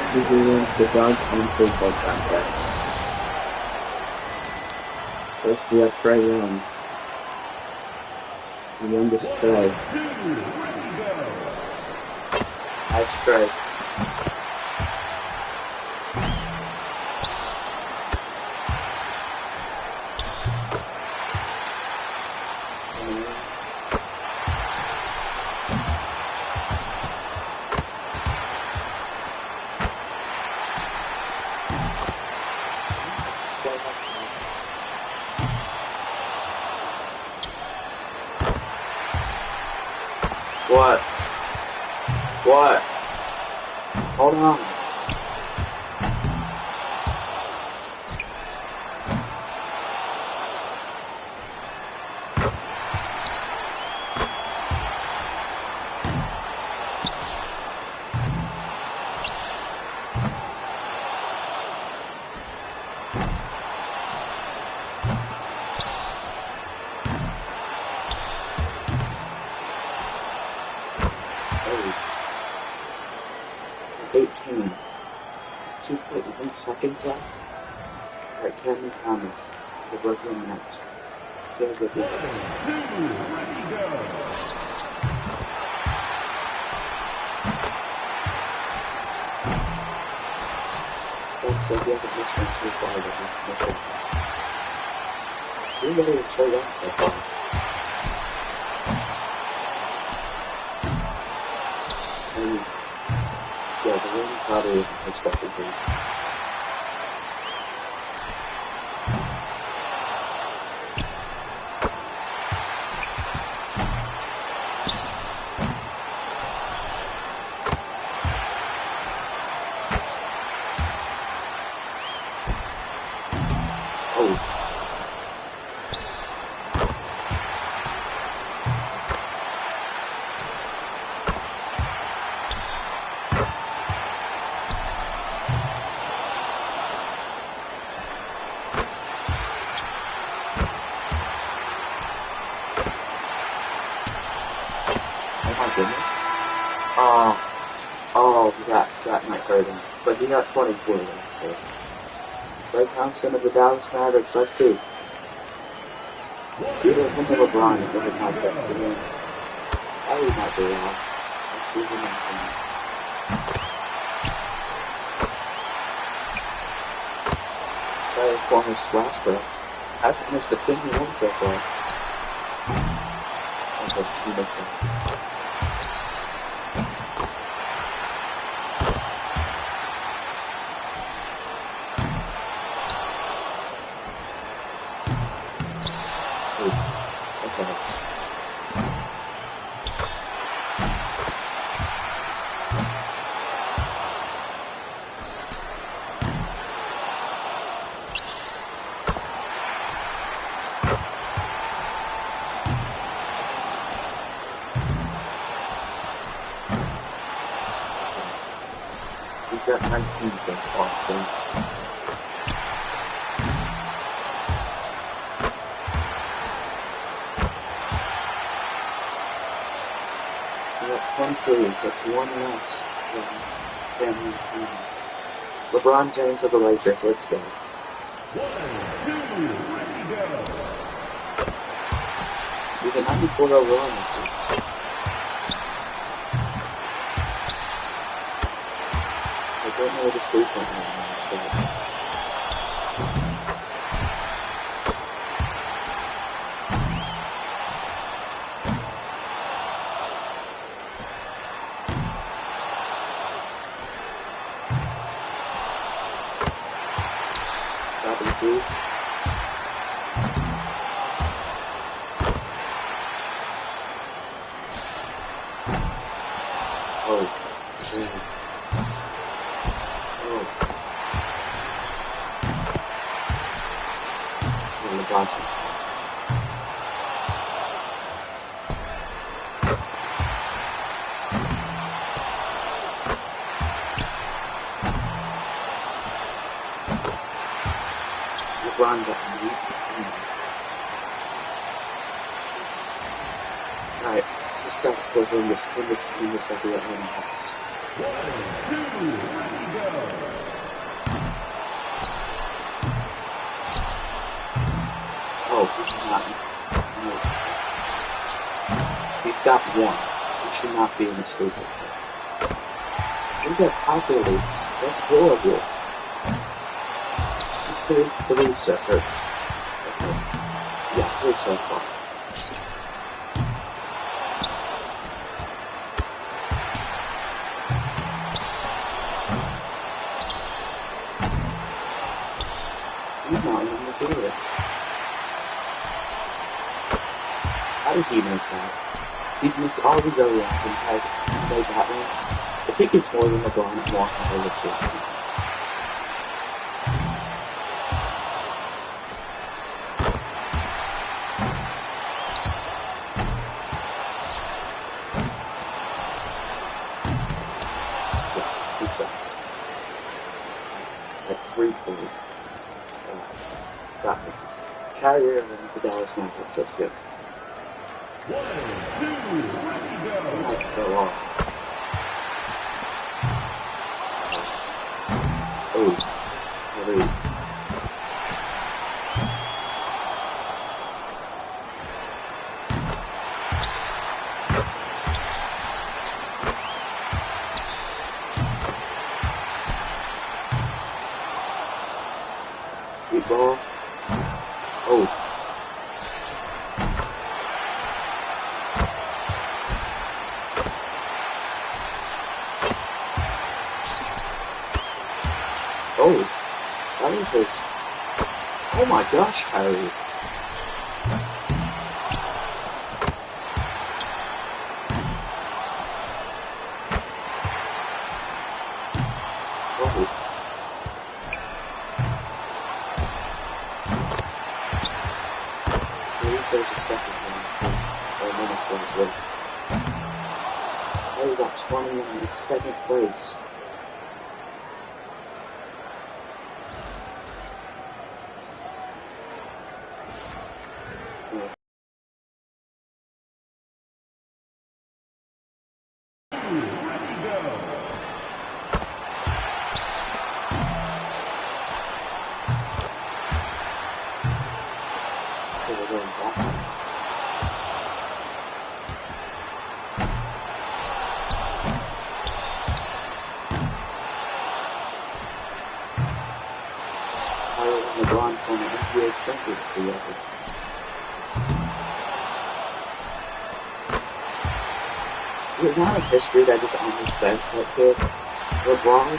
see who wins the dunk and 3-point contest. First we have Trey Young. The youngest Trey. Nice Trey. What? What? Hold on. Team. 2.1 seconds left. Alright, Cameron Thomas, the Brooklyn Nets. Let's see how good he is. so he hasn't missed one so far, but he missed it. He really showed up so far. And, yeah, the ring probably isn't his specialty. That might hurt him. But he got 24 there, so. Klay Thompson of the Dallas Mavericks, let's see. Either him or LeBron if they had my best to win. I would not be wrong. Let's see him in. Very former Splash Bro. Hasn't missed a single one so far. Okay, he missed it. He's got 19 so far, so. We got 23, that's one less than 10 teams. LeBron James of the Lakers, let's go. 1, 2, ready, go. He's a 94 overall in this game, so. I don't know what the state point is, Alright, this guy's supposed to win this every at home happens. 1, 2, ready, go. Oh, he's not. No. He's got one. He should not be in the streak like that. I think that's athletes. That's horrible. He's played 3 so far. Yeah, 3 so far. He's not in this area. How did he make that? He's missed all these other ones and has played that one. If he gets more than LeBron and walking over the street. Yeah, he sucks. At 3 point. Got me. Carrier and the Dallas Mavericks, that's good. 1, 2, ready, go. Might go off. Oh, 3. Oh, that was his. Oh my gosh, Kyrie. There's a second one. Oh, we got 20 in second place. LeBron from the NBA Champions together. The amount of history that is on his bench right here. LeBron,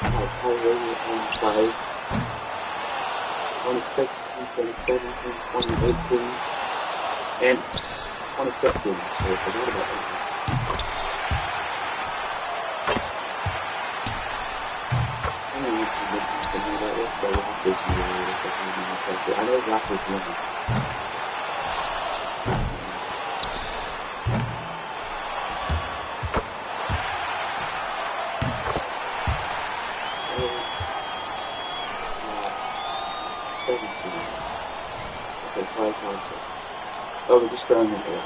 like Kyrie and Clay, 2016, 2017, 2018, and 2015 actually. I forgot about that. The Raptors I know Raptors win. Okay, 5 points. Oh, we're just going into it.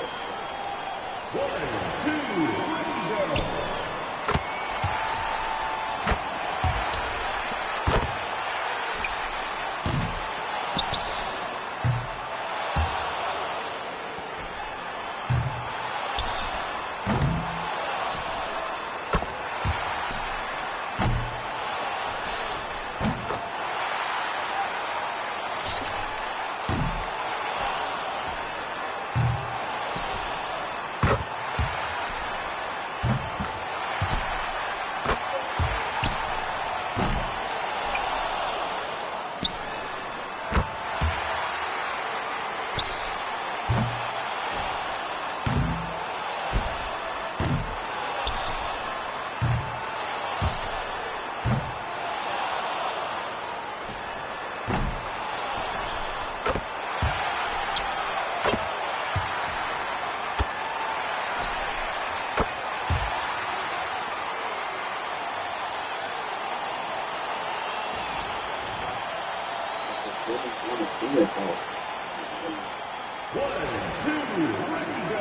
1, 2, 3, go!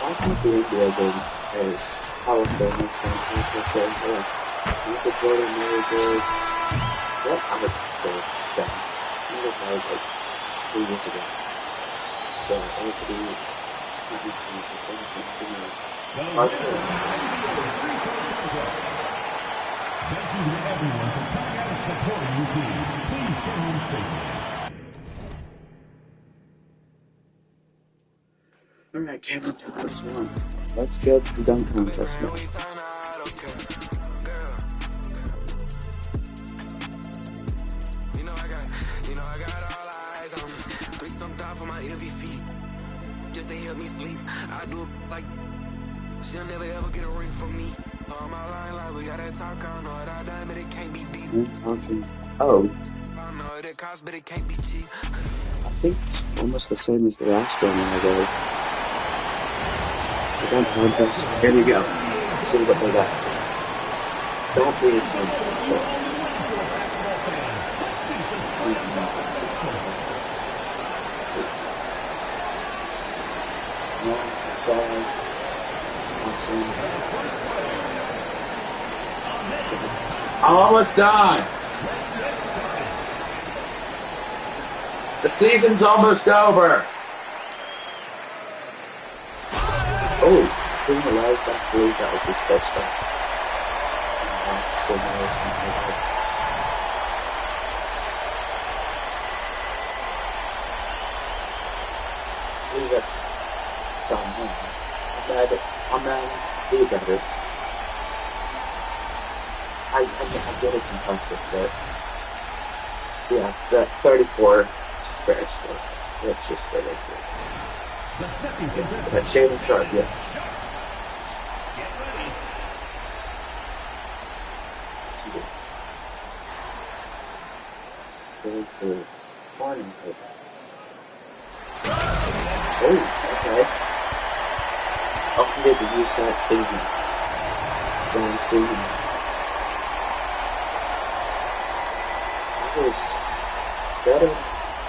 Why can't the NBA go a Hall of Fame next time? Say, hey, Michael Jordan, Mary Bird, what? I'm going to stay down. He retired like 3 years ago. So, Anthony, not Thank you to everyone for coming out and supporting your team. Please get home safely. Alright, Cameron Thomas won. Let's go to the dunk contest now. I got all eyes on me. 3-some thought for my heavy feet. Just to help me sleep. I do it like she'll never ever get a ring from me. On my line, like we gotta talk, I know what I done, but it can't be deep. Oh. I know it costs, but it can't be cheap. think it's almost the same as the last one when I go. Again, contest. Here we go. Let's see what they got. Don't be a same person. Almost done. The season's almost over. Oh, being alive, I believe that was his first stop. I'm be better. I get it's impressive, but yeah, that 34 is just very slow. It's just ridiculous. That shading chart, yes. It's good. Going for morning. Oh, okay. I'll get to use that season. John Season. That was better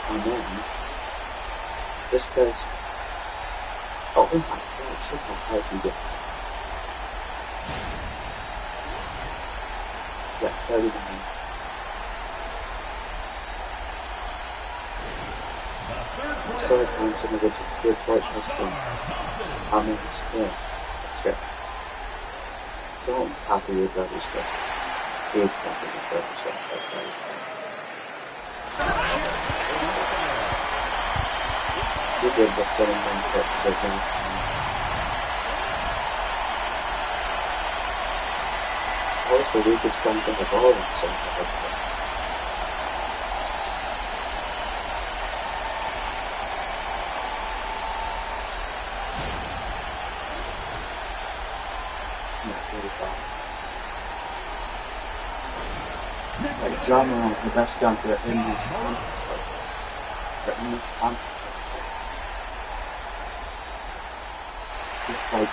on men's. Just because. Oh my gosh, look how high I can get. Yeah, 39. Sorry, Thompson, I get your Detroit Pistons. I'm in the spin. That's good. Don't copy your brother's stuff. Please copy his brother's stuff. You did the same thing for the last time. What was the weakest dunk in the ball in something? Like John Moran, the best dunker in this conference. In this conference. It's like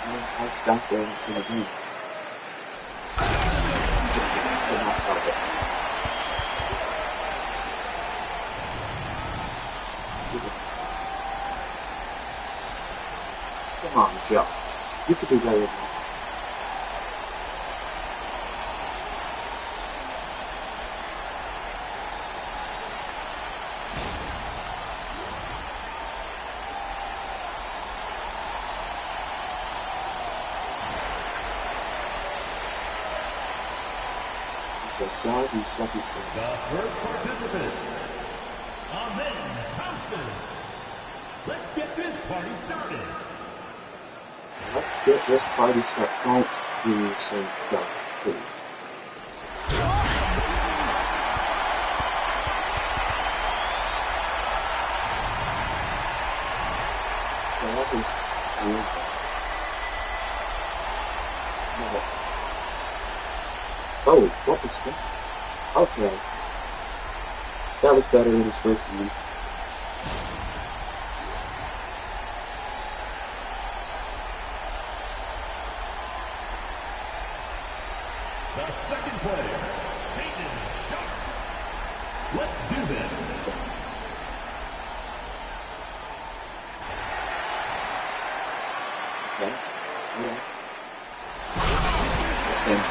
the best dunker in the game. And that's how it is. Come on, Joe. You could do better than that. Guys in second place. The first participant, Amen Thompson. Let's get this party started. Let's get this party started. Don't you say go, please. That was oh, what was that? Okay. That was better than his first one. The second player, Satan Sharp. Let's do this. Okay. Yeah. Same.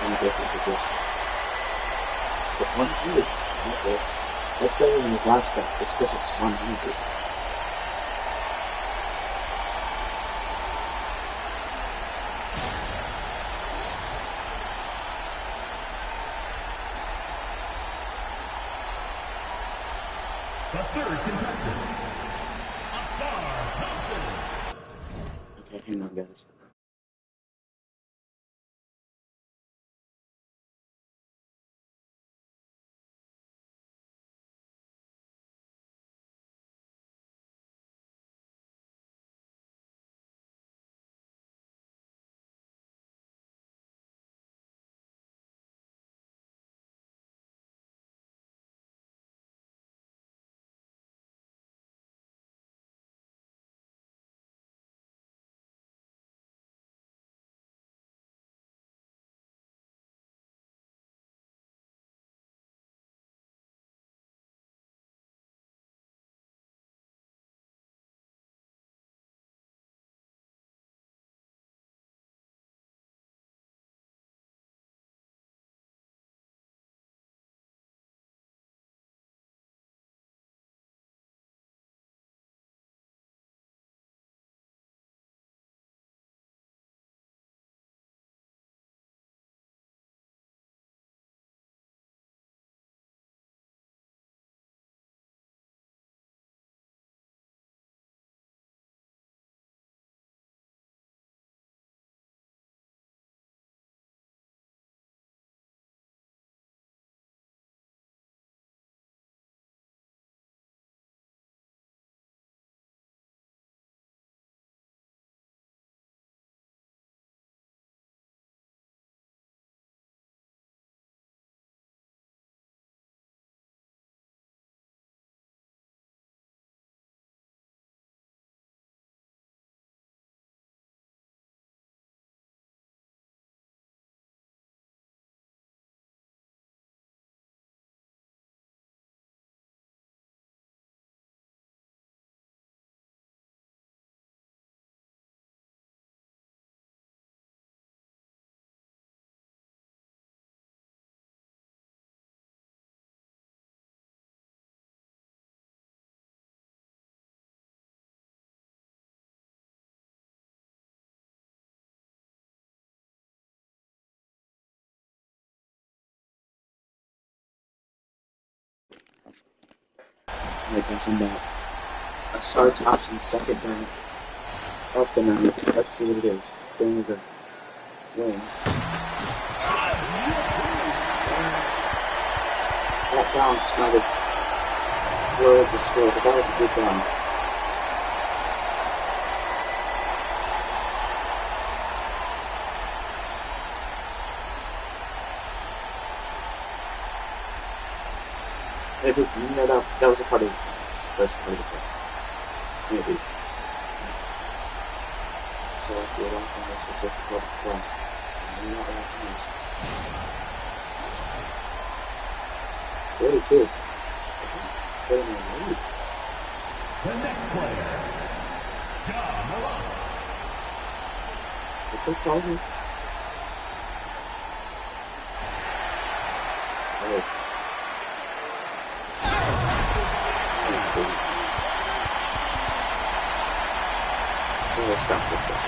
In a different position. But 100 is good. That's better than his last guy, just because it's 100. The third contestant, Asar Thompson. Okay, hang on, guys. Alright guys, I'm back. I started tossing second down off the night. Let's see what it is. It's going to win. That bounce might have lowered the score, but that was a good down. Maybe, no, that was a part of the play. Maybe. So if you're watching this, it's just a part of the play. And you're not watching this. 42. The next player, John Malone. Good call. Alright. So let's stop with that.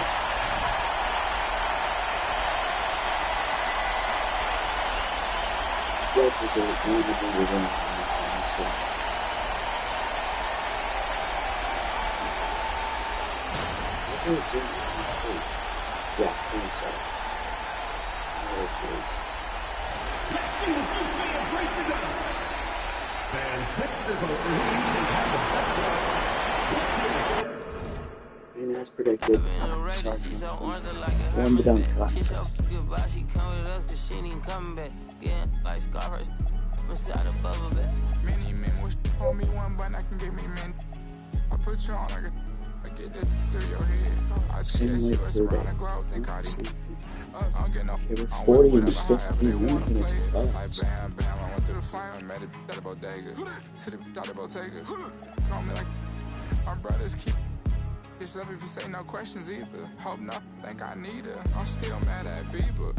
Jets is a really good winner in this game, so. I think it's yeah, I think so. Fans fix their vote for who you think had the best play. And as predicted, starts one to dunk contest. Many men wish on me one button, I can get many men. I put you on, I get this through your head. I see that you was around the globe, think I did. I don't get no. They were 40 and 15 minutes. Like bam, bam, I went through the flame and met it at the bodega. To the out of bodega. Call me like my brothers keep. It's up if you say no questions either. Hope not, think I need her. I'm still mad at Bieber.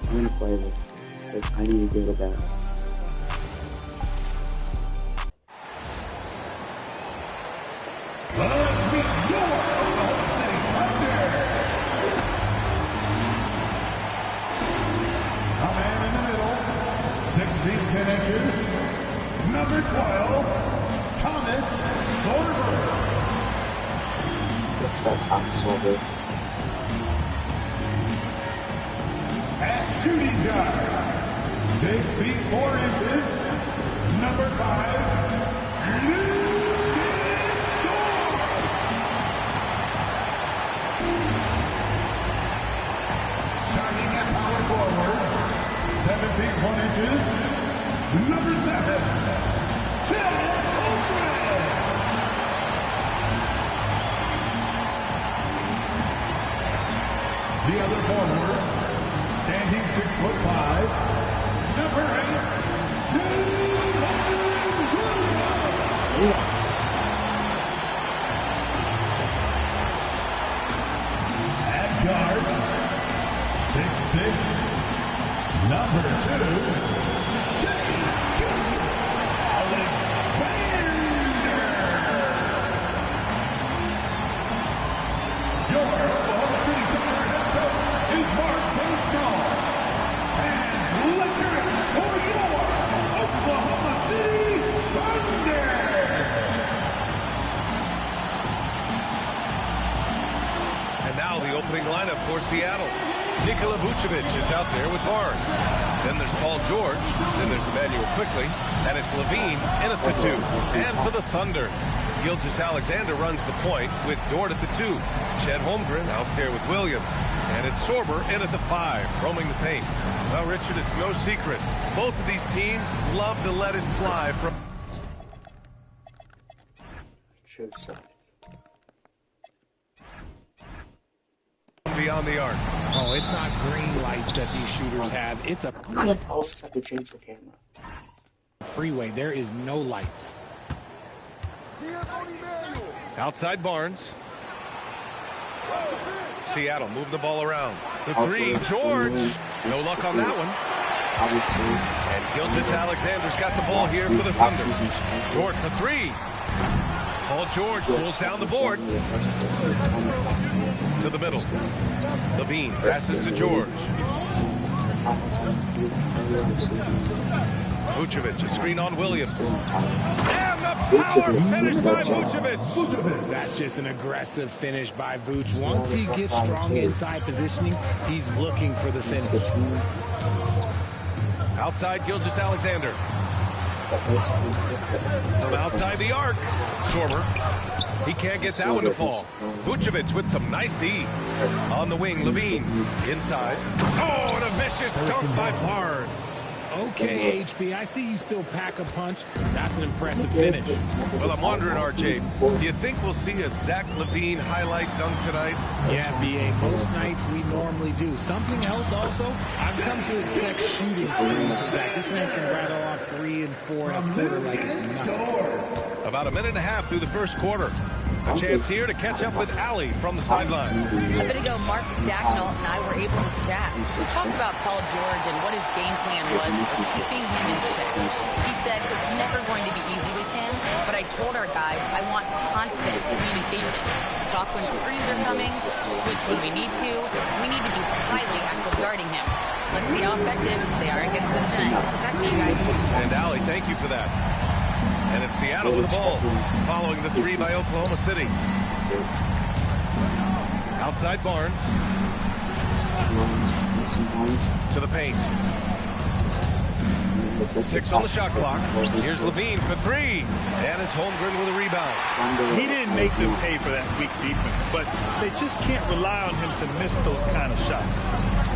I'm gonna play this because I need to go to bed. Let's meet your Oklahoma City Thunder. A man in the middle, 6 feet 10 inches, number 12, Thomas Sorber. Let's start Thomas Sorber. At shooting guard, 6 feet 4 inches, number 5, starting at power forward, 7 feet 1 inches, number 7, Ted Oakland. The other forward, standing 6'5", number 8, James Williams. At guard, 6'6", number 2, Shane Alexander. Your Oklahoma City Thunder head coach is Mark Baseball. And let's hear it for your Oklahoma City Thunder. And now the opening lineup for Seattle. Nikola Vucevic is out there with Barnes. Then there's Paul George. Then there's Emmanuel Quickly. And it's Levine in at the 2. And for the Thunder, Gilgeous-Alexander runs the point with Dort at the 2. Chet Holmgren out there with Williams. And it's Sorber in at the 5, roaming the paint. Well, Richard, it's no secret. Both of these teams love to let it fly from beyond the arc. Oh, it's not green lights that these shooters have. It's a also have to change the camera. Freeway. There is no lights. Outside Barnes. Seattle move the ball around. The 3, George. No luck on that one. Obviously. And Gilgeous-Alexander's got the ball here for the Thunder. George the 3. Paul George pulls down the board. To the middle. Levine passes to George. Vucevic, a screen on Williams. And the power finish by Vucevic. That's just an aggressive finish by Vuce. Once he gets strong inside positioning, he's looking for the finish. Outside Gilgeous-Alexander. From outside the arc. Sorber. He can't get that one to fall. Vucevic with some nice D. On the wing, Levine. Inside. Oh, and a vicious dunk by Barnes. Okay, HB, I see you still pack a punch. That's an impressive finish. Well, I'm wondering, RJ, do you think we'll see a Zach LaVine highlight dunk tonight? Yeah, BA, most nights we normally do. Something else also, I've come to expect shooting sprees from Zach. This man can rattle off 3 and 4 and a quarter like it's nothing. About a minute and a half through the first quarter. A chance here to catch up with Allie from the sideline. A bit ago, Mark Dacknall and I were able to chat. We talked about Paul George and what his game plan was for keeping him in shape. He said it's never going to be easy with him, but I told our guys I want constant communication. Talk when screens are coming, switch when we need to. We need to be highly active guarding him. Let's see how effective they are against him tonight. Back to you guys. And Allie, thank you for that. And it's Seattle with the ball, following the 3 by Oklahoma City. Outside Barnes. To the paint. 6 on the shot clock. Here's Levine for 3. And it's Holmgren with a rebound. He didn't make them pay for that weak defense, but they just can't rely on him to miss those kind of shots.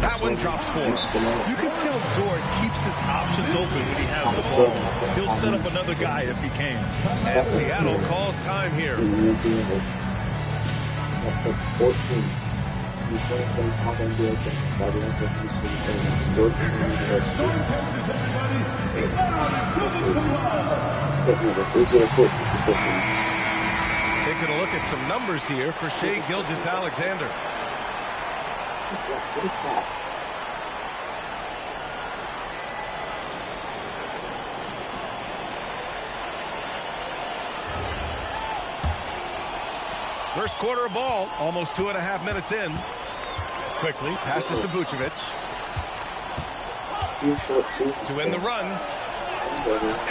That one drops 4. You can tell Dort keeps his options open when he has the ball. He'll set up another guy if he can. And Seattle calls time here. Taking a look at some numbers here for Shai Gilgeous-Alexander. What is that? First quarter of ball, almost 2.5 minutes in. Quickly passes to Vucevic. To end the run.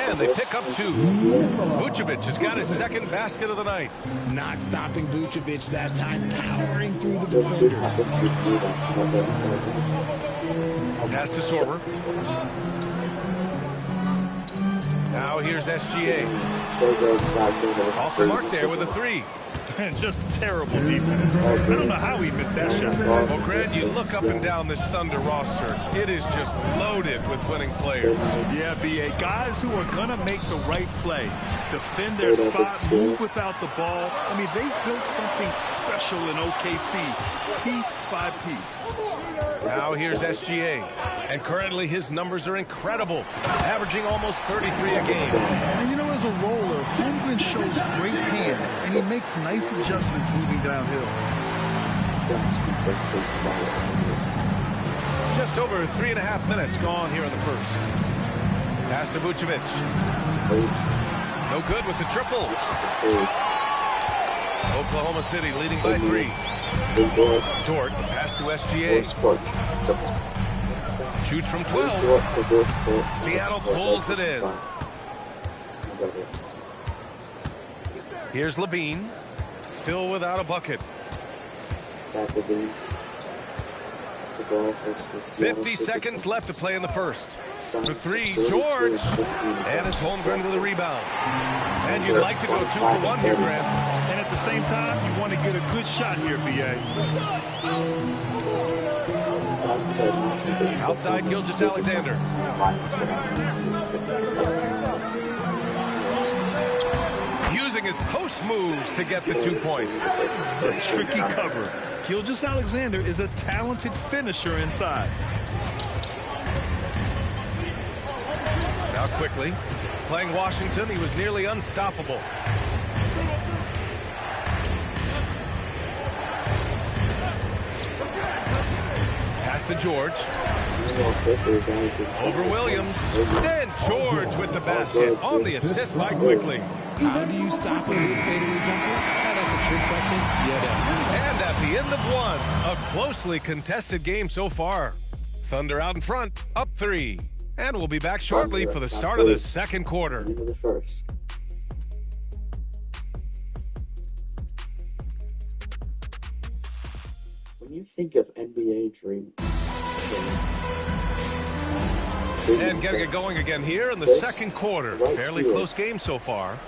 And they pick up 2. Vucevic has got his second basket of the night. Not stopping Vucevic that time, powering through the defenders. Pass to Sorber. Now here's SGA. Off the mark there with a 3. Just terrible defense. I don't know how he missed that shot. Well, Grant, you look up and down this Thunder roster. It is just loaded with winning players. Yeah, BA. Guys who are going to make the right play, defend their spot, move without the ball. I mean, they've built something special in OKC, piece by piece. Now here's SGA. And currently his numbers are incredible, averaging almost 33 a game. And you know, as a roller, Holmgren shows great hands, and he makes nice adjustments moving downhill. Just over 3.5 minutes gone here in the first. Pass to Vucevic. No good with the triple. Oklahoma City leading by 3. Dort, the pass to SGA. Shoots from 12. Seattle pulls it in. Here's Levine. Still without a bucket. 50 seconds left to play in the first. For 3, George. And it's Holmgren with a rebound. And you'd like to go 2 for 1 here, Grant. And at the same time, you want to get a good shot here, BA. Outside Gilgeous-Alexander. Using his post moves to get the 2 points. A tricky cover. Gilgeous-Alexander is a talented finisher inside. Now quickly, playing Washington, he was nearly unstoppable. Pass to George. Over Williams. Then George with the basket on the assist by Quickly. How do you stop a lead fadeaway jumper? That's a trick question. And at the end of one, a closely contested game so far. Thunder out in front, up 3. And we'll be back shortly for the start of the second quarter. When you think of NBA Dream and getting it going again here in the second quarter. Fairly close game so far.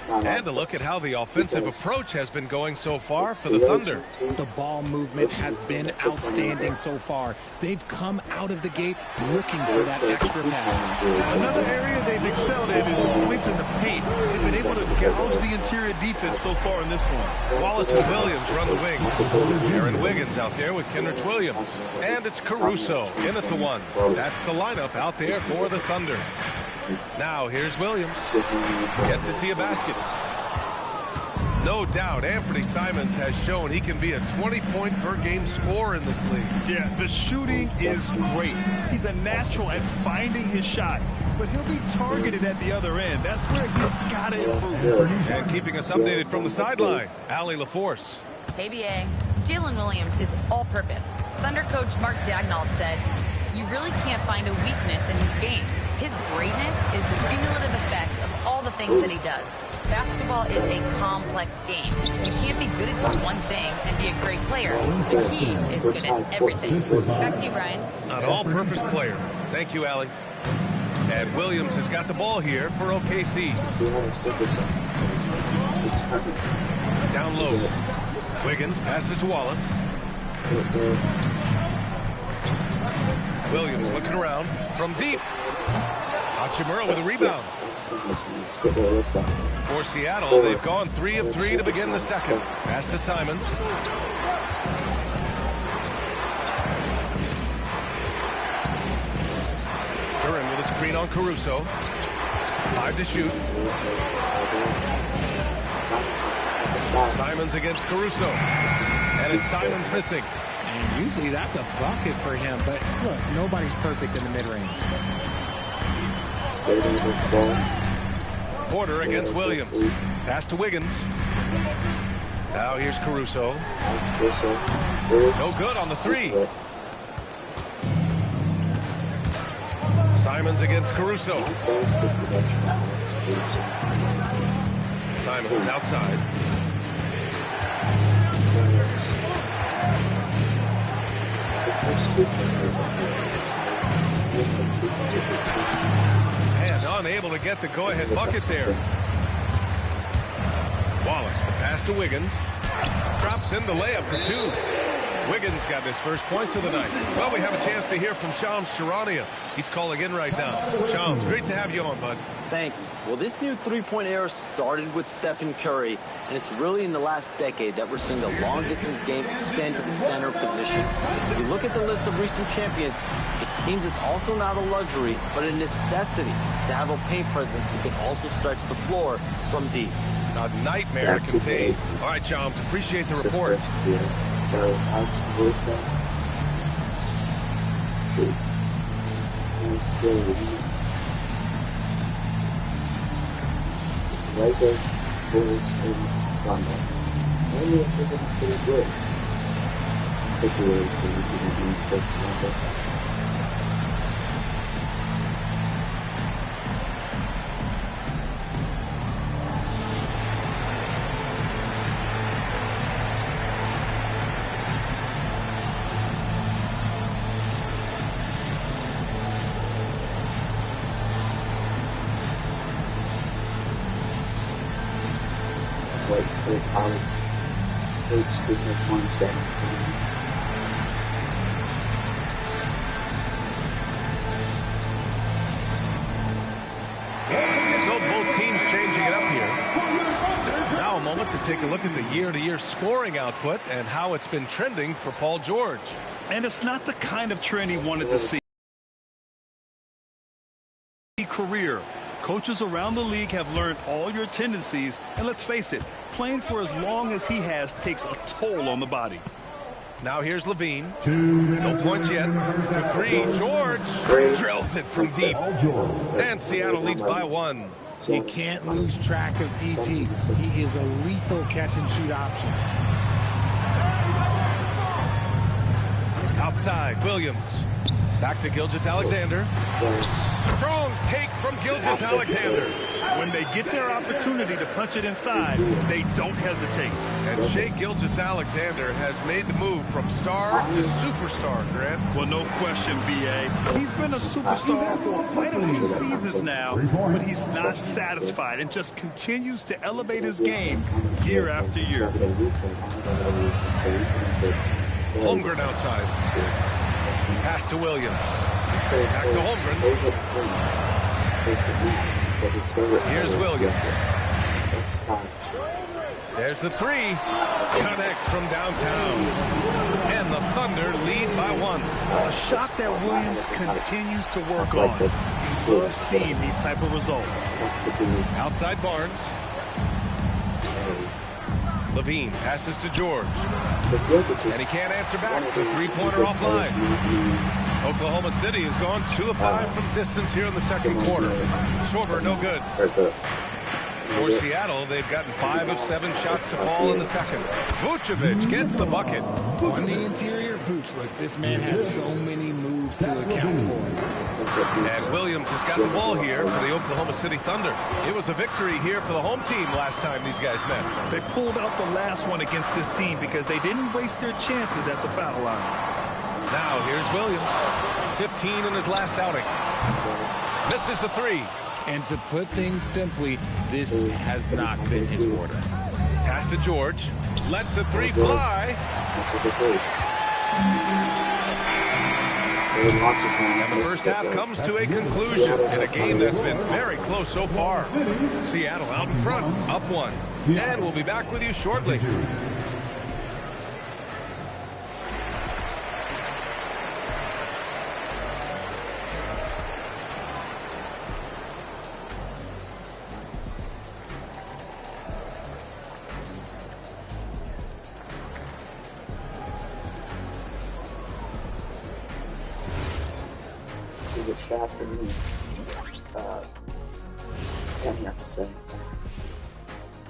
And a look at how the offensive approach has been going so far for the Thunder. The ball movement has been outstanding so far. They've come out of the gate looking for that extra pass. Another area they've excelled in is the points in the paint. They've been able to gouge the interior defense so far in this one. Wallace and Williams run the wings. Aaron Wiggins out there with Kenrich Williams. And it's Caruso in at the 1. That's the lineup out there for the Thunder. Now here's Williams. Yet to see a basket. No doubt Anthony Simons has shown he can be a 20-point per game scorer in this league. Yeah, the shooting is great. He's a natural at finding his shot, but he'll be targeted at the other end. That's where he's got to improve. And keeping us updated from the sideline, Allie LaForce. KBA, Jalen Williams is all-purpose. Thunder coach Mark Dagnall said, "You really can't find a weakness in his game. His greatness is the cumulative effect of all the things that he does. Basketball is a complex game. You can't be good at just one thing and be a great player. He is good at everything." Back to you, Brian. An all-purpose player. Thank you, Allie. And Williams has got the ball here for OKC. Down low. Wiggins passes to Wallace. Williams looking around from deep. Hachimura with a rebound. For Seattle, they've gone 3 of 3 to begin the second. Pass to Simons. Curran with a screen on Caruso. 5 to shoot. Simons against Caruso. And it's Simons missing. And usually that's a bucket for him, but look, nobody's perfect in the mid-range. Porter against Williams. Pass to Wiggins. Now here's Caruso. No good on the 3. Simons against Caruso. Simons outside. And unable to get the go-ahead bucket there. Wallace, the pass to Wiggins. Drops in the layup for 2. Wiggins got his first points of the night. Well, we have a chance to hear from Shams Charania. He's calling in right now. Shams, great to have you on, bud. Thanks. Well, this new three-point era started with Stephen Curry, and it's really in the last decade that we're seeing the long-distance game extend to the center position. If you look at the list of recent champions, it seems it's also not a luxury, but a necessity to have a paint presence that can also stretch the floor from deep. A nightmare to contain. All right, Shams, appreciate the report. So, Alex Caruso. That's good. Lakers, Bulls, and Thunder. Only if they're going to stay good. Particularly for the first number. For college, age speaking of 27. So both teams changing it up here. Now a moment to take a look at the year-to-year scoring output and how it's been trending for Paul George. And it's not the kind of trend he wanted to see. Career. Coaches around the league have learned all your tendencies, and let's face it, playing for as long as he has takes a toll on the body. Now here's Levine. No points yet. For three, George drills it from deep. And Seattle leads by 1. You can't lose track of PG. He is a lethal catch-and-shoot option. Outside, Williams. Back to Gilgeous-Alexander. Strong take from Gilgeous-Alexander. When they get their opportunity to punch it inside, they don't hesitate. And Shai Gilgeous-Alexander has made the move from star to superstar, Grant. Well, no question, B.A. He's been a superstar for quite a few seasons now, but he's not satisfied and just continues to elevate his game year after year. Holmgren outside. Pass to Williams. Back to Holmgren. Here's Williams. There's the three. Connects from downtown. And the Thunder lead by 1. A shot that Williams continues to work on. You love seeing these type of results. Outside Barnes. Levine passes to George. And he can't answer back. The three-pointer offline. Oklahoma City has gone 2 of 5 from distance here in the second quarter. Schwarber, no good. For Seattle, they've gotten 5 of 7 shots to fall in the second. Vucevic gets the bucket. On the interior, Vuce, look, this man has so many moves to account for. And Williams has got the ball here for the Oklahoma City Thunder. It was a victory here for the home team last time these guys met. They pulled out the last one against this team because they didn't waste their chances at the foul line. Now here's Williams. 15 in his last outing. Misses the 3. And to put things simply, this has not been his order. Pass to George. Lets the 3 fly. And the first half comes to a conclusion in a game that's been very close so far. Seattle out in front, up 1. And we'll be back with you shortly.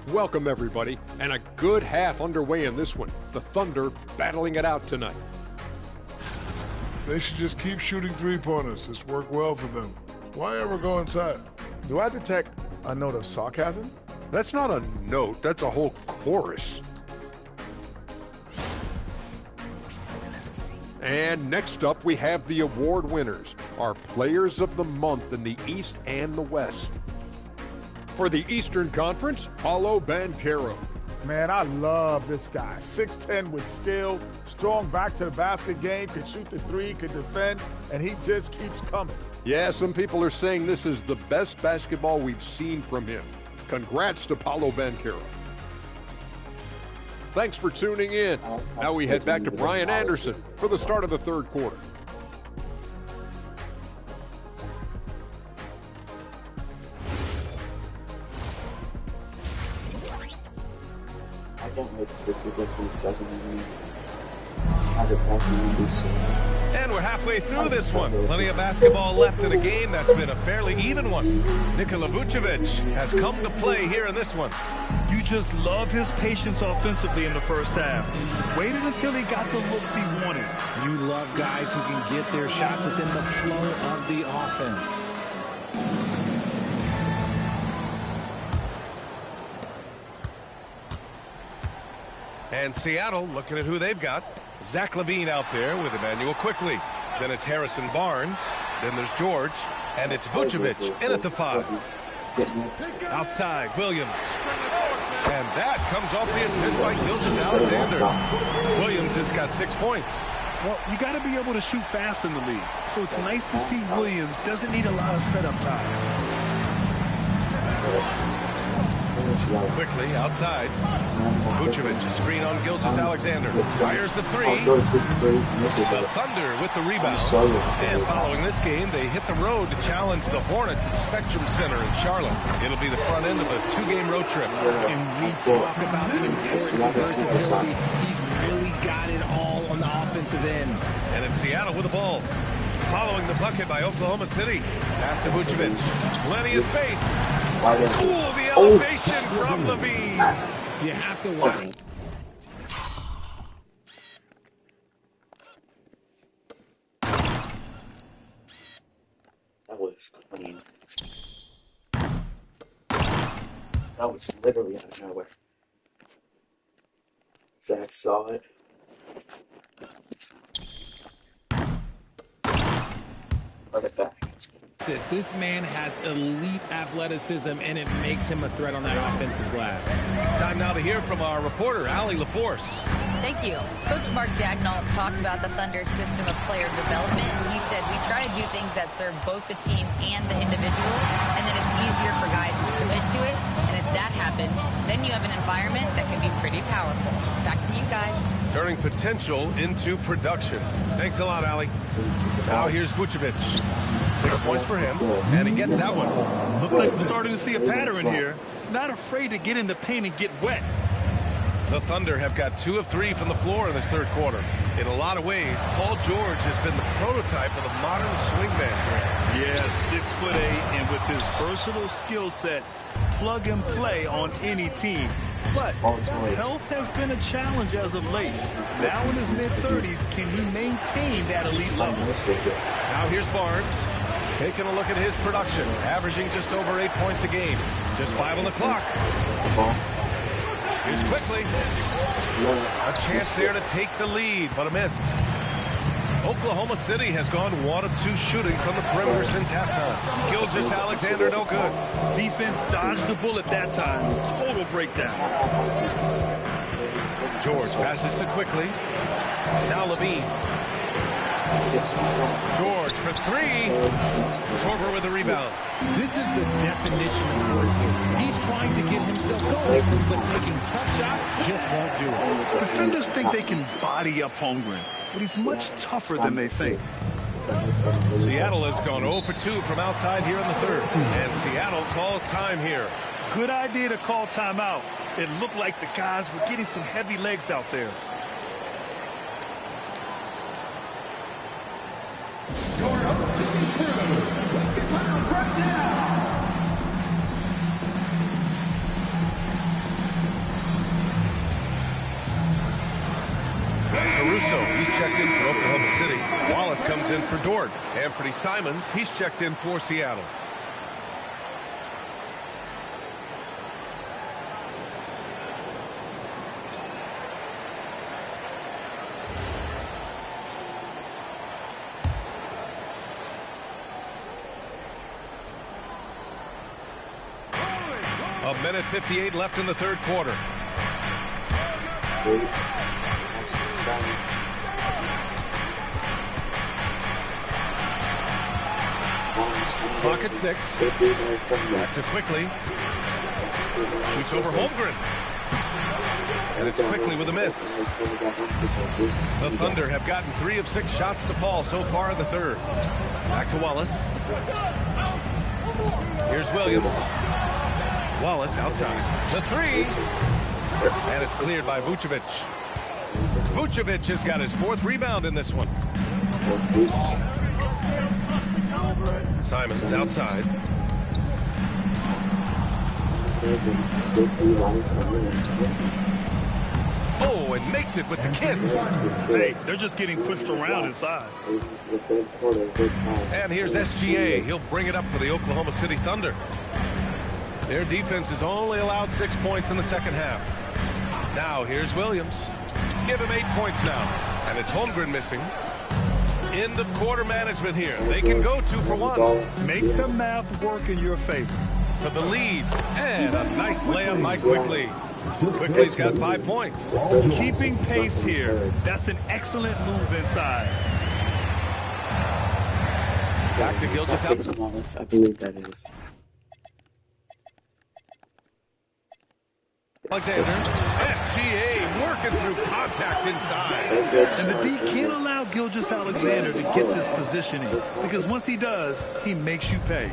Welcome, everybody, and a good half underway in this one. The Thunder battling it out tonight. They should just keep shooting three-pointers. It's worked well for them. Why ever go inside? Do I detect a note of sarcasm? That's not a note, that's a whole chorus. And next up, we have the award winners, our Players of the Month in the East and the West. For the Eastern Conference, Paolo Banchero. Man, I love this guy. 6'10" with skill, strong back-to-the-basket game, can shoot the 3, can defend, and he just keeps coming. Yeah, some people are saying this is the best basketball we've seen from him. Congrats to Paolo Banchero. Thanks for tuning in. Now we head back to Brian Anderson for the start of the third quarter. I can't wait for 27 And we're halfway through this one. Plenty of basketball left in a game that's been a fairly even one. Nikola Vucevic has come to play here in this one. You just love his patience offensively in the first half. Waited until he got the looks he wanted. You love guys who can get their shots within the flow of the offense. And Seattle looking at who they've got. Zach LaVine out there with Emmanuel Quickley. Then it's Harrison Barnes. Then there's George. And it's Vucevic in at the 5. Outside, Williams. And that comes off the assist by Gilgeous-Alexander. Williams has got 6 points. Well, you got to be able to shoot fast in the league. So it's nice to see Williams doesn't need a lot of setup time. Quickly outside. Vucevic, a screen on Gilgeous-Alexander. Fires the 3. The Thunder with the rebound. And following this game, they hit the road to challenge the Hornets at Spectrum Center in Charlotte. It'll be the front end of a 2-game road trip. And we talk about the importance of versatility. He's really got it all on offensive end. And it's Seattle with the ball. Following the bucket by Oklahoma City. Pass to Vucevic. Plenty of space. Ooh, the elevation from Levine. You have to watch. That was clean. That was literally out of nowhere. Zach saw it. Let it back. This man has elite athleticism, and it makes him a threat on that offensive glass. Time now to hear from our reporter, Allie LaForce. Thank you. Coach Mark Dagnall talked about the Thunder's system of player development. He said, we try to do things that serve both the team and the individual, and then it's easier for guys to commit to it. And if that happens, then you have an environment that can be pretty powerful. Back to you guys. Turning potential into production. Thanks a lot, Allie. Now here's Vucevic. 6 points for him, and he gets that one. Looks like we're starting to see a pattern here. Not afraid to get in the paint and get wet. The Thunder have got 2 of 3 from the floor in this third quarter. In a lot of ways, Paul George has been the prototype of the modern swingman. Yeah, 6'8", and with his versatile skill set, plug and play on any team. But health has been a challenge as of late. Now in his mid-30s, can he maintain that elite level? Now here's Barnes. Taking a look at his production, averaging just over 8 points a game. Just 5 on the clock. Here's quickly. A chance there to take the lead, but a miss. Oklahoma City has gone 1 of 2 shooting from the perimeter since halftime. Gilgeous-Alexander no good. Defense dodged the bullet that time. Total breakdown. George passes to quickly. Now Levine. George for 3. Torber with a rebound. This is the definition of force here. He's trying to get himself going, but taking tough shots just won't do it. Defenders think they can body up Holmgren, but he's much tougher than they think. Seattle has gone 0 for 2 from outside here in the third, and Seattle calls time here. Good idea to call timeout. It looked like the guys were getting some heavy legs out there. Caruso, he's checked in for Oklahoma City. Wallace comes in for Dort. Anthony Simons, he's checked in for Seattle. A minute 58 left in the third quarter. Clock at 6. Back to quickly. Shoots over Holmgren. And it's quickly with a miss. The Thunder have gotten 3 of 6 shots to fall so far in the third. Back to Wallace. Here's Williams. Wallace outside. The 3. And it's cleared by Vucevic. Vucevic has got his 4th rebound in this one. Simons outside. Oh, and makes it with the kiss. Hey, they're just getting pushed around inside. And here's SGA. He'll bring it up for the Oklahoma City Thunder. Their defense has only allowed 6 points in the second half. Now here's Williams. Give him 8 points now. And it's Holmgren missing. End of quarter management here. They can go 2 for 1. Make the math work in your favor. For the lead. And a nice layup by Quickly. Quickly's got 5 points. Keeping pace here. That's an excellent move inside. Back to Gilgeous-Alexander. I believe that is. SGA working through contact inside. And the D can't allow Gilgeous-Alexander to get this positioning, because once he does, he makes you pay.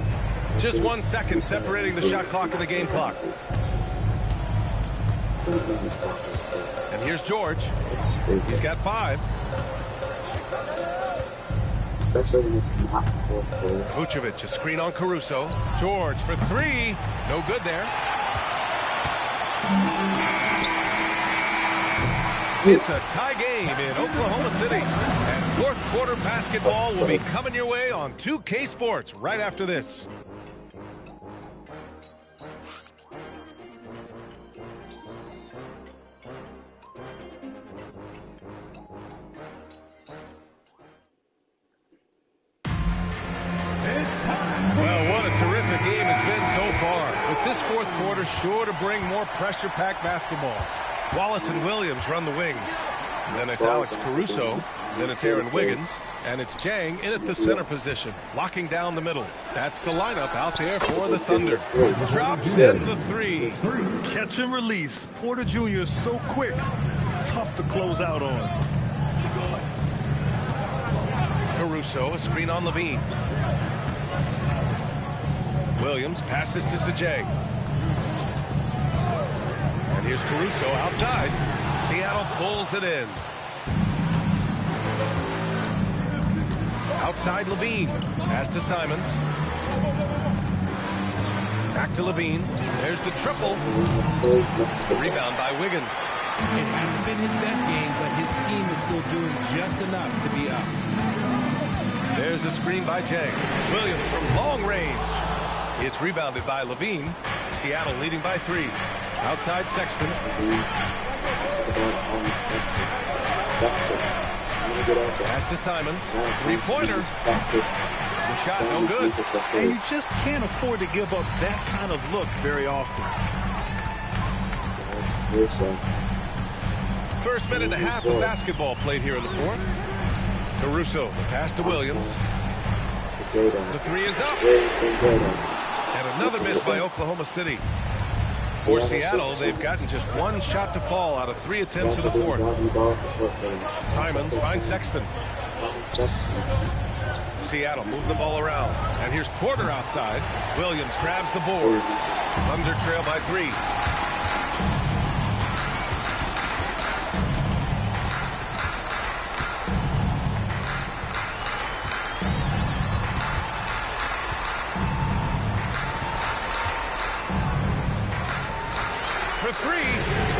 Just 1 second separating the shot clock and the game clock. And here's George. He's got 5. especially when it's not fourth quarter. Vucevic, a screen on Caruso. George for three. No good there. It's a tie game in Oklahoma City. And fourth quarter basketball will be coming your way on 2K Sports right after this. Well, what a terrific game it's been so far. With this fourth quarter sure to bring more pressure-packed basketball. Wallace and Williams run the wings. Then it's Alex Caruso. Then it's Aaron Wiggins. And it's Jang in at the center position, locking down the middle. That's the lineup out there for the Thunder. Drops in the three. Catch and release. Porter Jr. is so quick. Tough to close out on. Caruso, a screen on Levine. Williams passes to Zajang. And here's Caruso outside. Seattle pulls it in. Outside Levine. Pass to Simons. Back to Levine. There's the triple. Rebound by Wiggins. It hasn't been his best game, but his team is still doing just enough to be up. There's a screen by Jang. Williams from long range. It's rebounded by Levine. Seattle leading by three. Outside Sexton. Pass to Simons. Three-pointer. The shot no good. And you just can't afford to give up that kind of look very often. First minute and a half of basketball played here in the fourth. Caruso, the pass to Williams. The three is up. And another miss by Oklahoma City. For Seattle, they've gotten just one shot to fall out of 3 attempts in the fourth. Simons finds Sexton. Seattle move the ball around. And here's Porter outside. Williams grabs the board. Thunder trail by 3.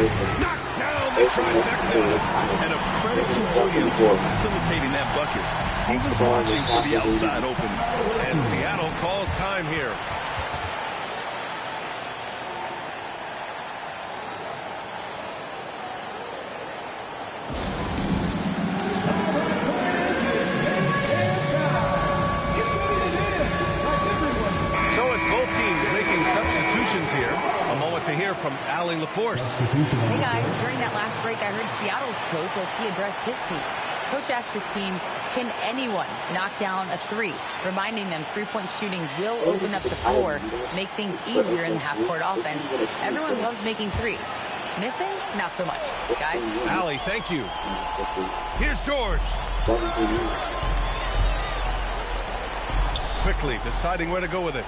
Knocks down the trifecta. And a credit to Williams for facilitating that bucket. He was watching for the outside opening. And Seattle calls time here. So it's both teams making substitutions here. A moment to hear from Allie LaForce. Hey guys, during that last break, I heard Seattle's coach as he addressed his team. Coach asked his team, can anyone knock down a three? Reminding them three-point shooting will open up the floor, make things easier in the half-court offense. Everyone loves making threes. Missing? Not so much. Guys? Allie, thank you. Here's George. Quickly deciding where to go with it.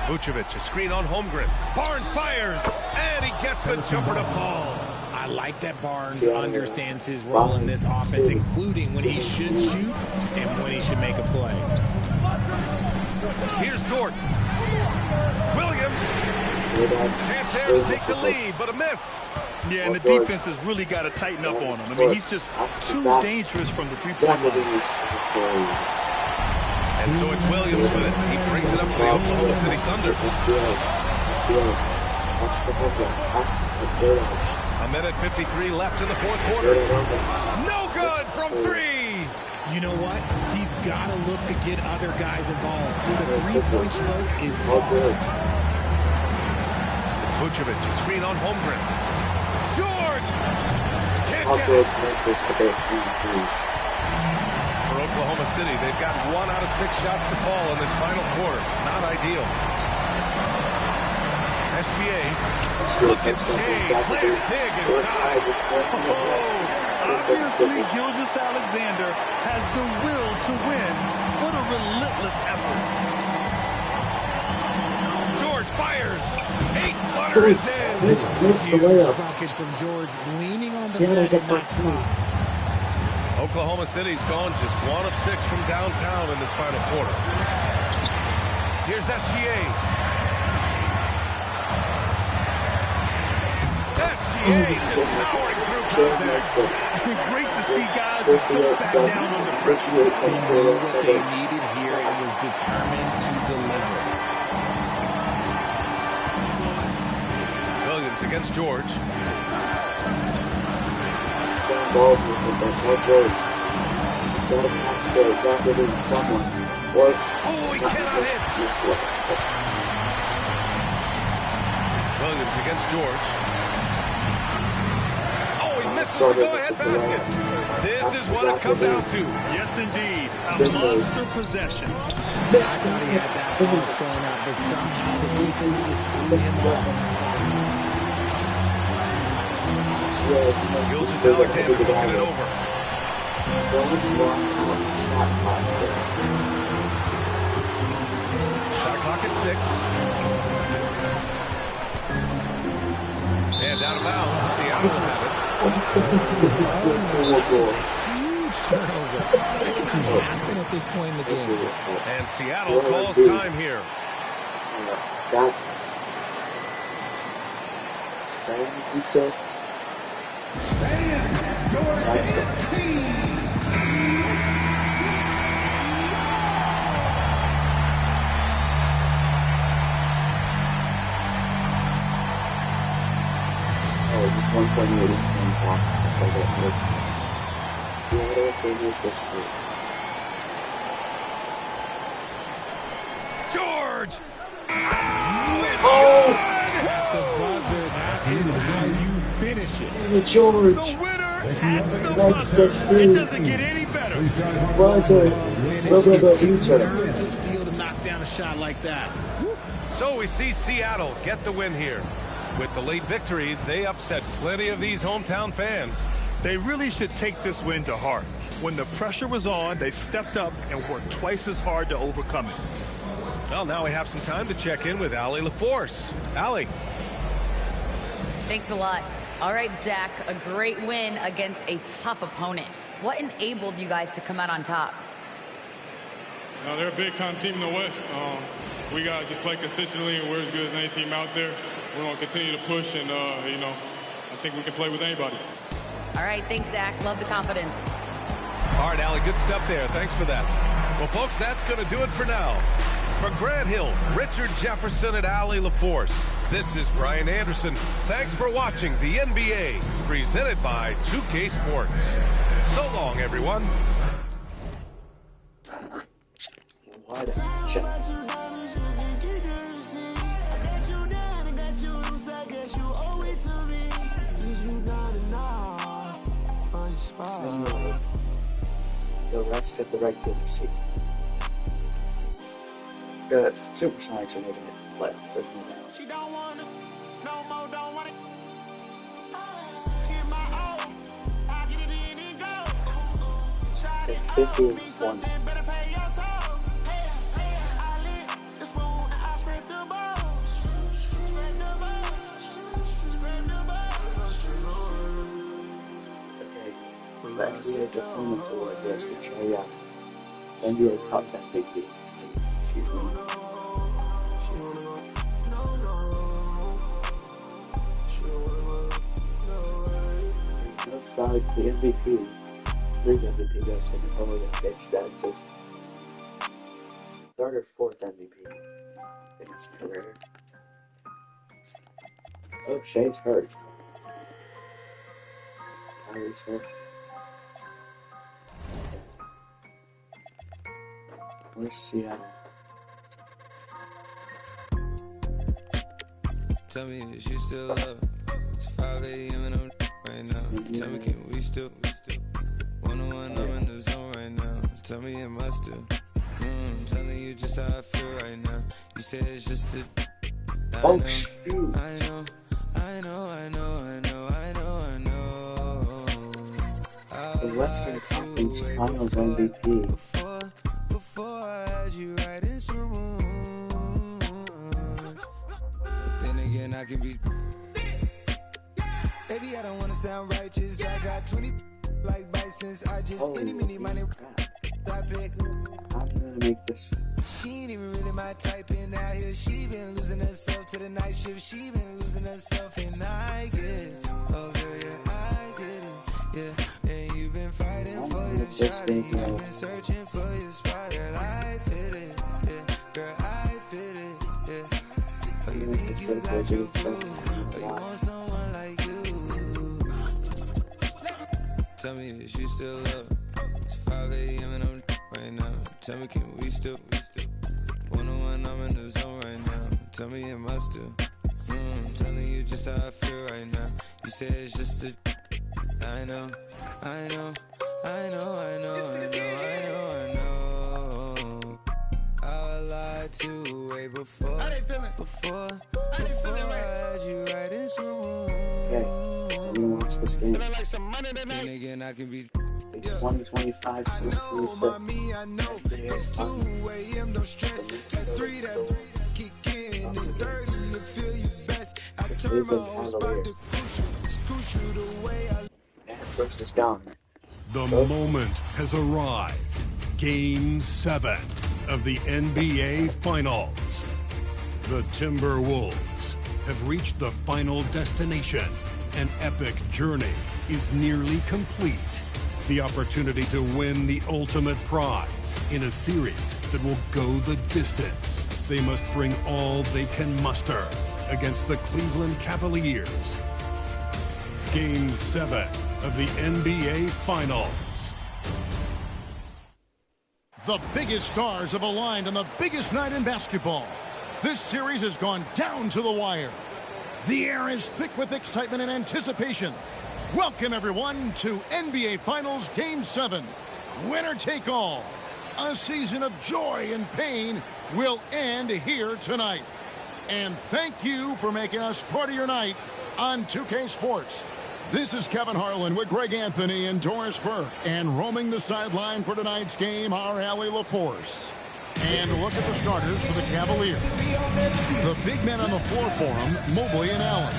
Vucevic, a screen on Holmgren. Barnes fires, and he gets the jumper to fall. I like that Barnes understands his role in this offense, including when he should shoot and when he should make a play. Here's Dort. Williams. Chance there to take the lead, but a miss. Yeah, and the defense has really got to tighten up on him. I mean, he's just too dangerous from the three-point line. And so it's Williams with it. He brings it up for the Oklahoma City Thunder. A minute 53 left in the fourth quarter. No good from 3. You know what? He's got to look to get other guys involved. The three-point stroke is off. Vucevic, a screen on Holmgren. George! Can't get George misses the baseline threes. For Oklahoma City, they've got 1 out of 6 shots to fall in this final quarter. Not ideal. SGA. Look at Shea. Plays big inside. Obviously, Gilgeous-Alexander has the will to win. What a relentless effort. George fires. 8-footer is in. Missed the layup. Bucket from George, leaning on the Seattle's net up by 2. Oklahoma City's gone just 1 of 6 from downtown in this final quarter. Here's SGA. SGA just powering through contact. Great to see guys who don't back down under pressure. They knew what they needed here and was determined to deliver. Williams against George. Sam Baldwin with that Paul George. He's got to pass to exactly to someone. Or he cannot hit. Williams against George. So the go-ahead basket. This is what it's come down to. Yes, indeed. A monster possession. I thought he had that ball thrown out, but somehow the defense just threw him off. Gildas Alexander looking it over. Shot clock at 6. And out of bounds. Seattle will have it. Huge turnover. That cannot happen at this point in the game. And Seattle calls time here. It's 1.8 block. Seattle favored this league. George! Oh! The buzzer. That is how you finish it. George! The winner at the That's buzzer. the thing. It doesn't get any better. Buzzer. Steal to knock down a shot like that. So we see Seattle get the win here. With the late victory, they upset plenty of these hometown fans. They really should take this win to heart. When the pressure was on, they stepped up and worked twice as hard to overcome it. Well, now we have some time to check in with Allie LaForce. Allie. Thanks a lot. All right, Zach, a great win against a tough opponent. What enabled you guys to come out on top? They're a big-time team in the West. We got to just play consistently, and we're as good as any team out there. We're going to continue to push, and, I think we can play with anybody. All right, thanks, Zach. Love the confidence. All right, Allie, good stuff there. Thanks for that. Well, folks, that's going to do it for now. For Grant Hill, Richard Jefferson, and Allie LaForce, this is Brian Anderson. Thanks for watching the NBA, presented by 2K Sports. So long, everyone. What a check. The rest of the regular season. Because SuperSonics are making it to the playoffs. There's no doubt. She don't want it. No more, don't want it. She get my own. I get it in and go. Shot it up. Me something better pay your toll. Hey, I lit the spoon and I spread the balls. Spread the balls. Spread the balls. Okay. Back to the Performance Award, yes, the tryout. NBA Cup MVP. Excuse me. That's valid. The MVP. League MVP goes to Nikola Jokic. That is third or fourth MVP in his career. Oh, Shay's hurt. Kyrie's hurt. Where's Seattle? Tell me if you still love it. It's 5 a.m. and I'm right now. Tell me, can we still 101, I'm in the zone right now. Tell me, am I still telling you just how I feel right now. You say it's just a Oh, shoot. I know. The Western Conference Finals MVP. Before I had you right in some mood. Then again, I can be. Baby, I don't wanna sound righteous. I got 20 like bicycles. since I just Holy crap. I'm gonna make this. She ain't even really my type, and out here she been losing herself to the night shift. She been losing herself, and I get it. Oh girl, yeah, I get it. Yeah, and you've been fighting for your shot, and you've been searching for your spot. Girl, I fit it. Yeah, girl, I fit it. Yeah. Oh, you think you got your groove? Oh, you want someone like you? Tell me, is you still up? It's 5 a.m. and I'm right now. Tell me, can we still? One-on-one, I'm in the zone right now. Tell me, am I still? I'm telling you just how I feel right now. You say it's just a. I know. I lied to way before I had you right in someone. Okay, let me watch this game. Then again, I can be 2025 I know it's 2 a.m. no stress. Just 3 that kick in and 30 to feel you best. I turn my whole spot to crucial the way I versus down. The moment has arrived. Game 7 of the NBA Finals. The Timberwolves have reached the final destination. An epic journey is nearly complete. The opportunity to win the ultimate prize in a series that will go the distance. They must bring all they can muster against the Cleveland Cavaliers. Game 7 of the NBA Finals. The biggest stars have aligned on the biggest night in basketball. This series has gone down to the wire. The air is thick with excitement and anticipation. Welcome, everyone, to NBA Finals Game 7. Winner take all. A season of joy and pain will end here tonight. And thank you for making us part of your night on 2K Sports. This is Kevin Harlan with Greg Anthony and Doris Burke. And roaming the sideline for tonight's game, our Allie LaForce. And look at the starters for the Cavaliers. The big men on the floor for them, Mobley and Allen.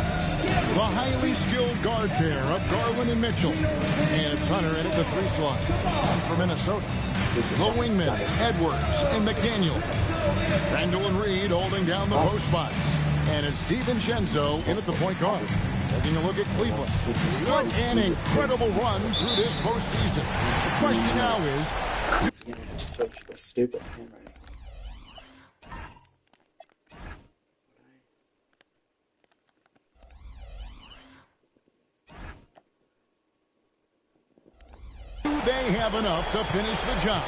The highly skilled guard pair of Garland and Mitchell. And it's Hunter in at the 3 slot. And for Minnesota, the wingmen, Edwards and McDaniel. Randall and Reed holding down the post spots. And it's DiVincenzo in at the point guard. Taking a look at Cleveland. What an incredible run through this postseason. The question now is... It's going to switch the stupid handwriting. Do they have enough to finish the job?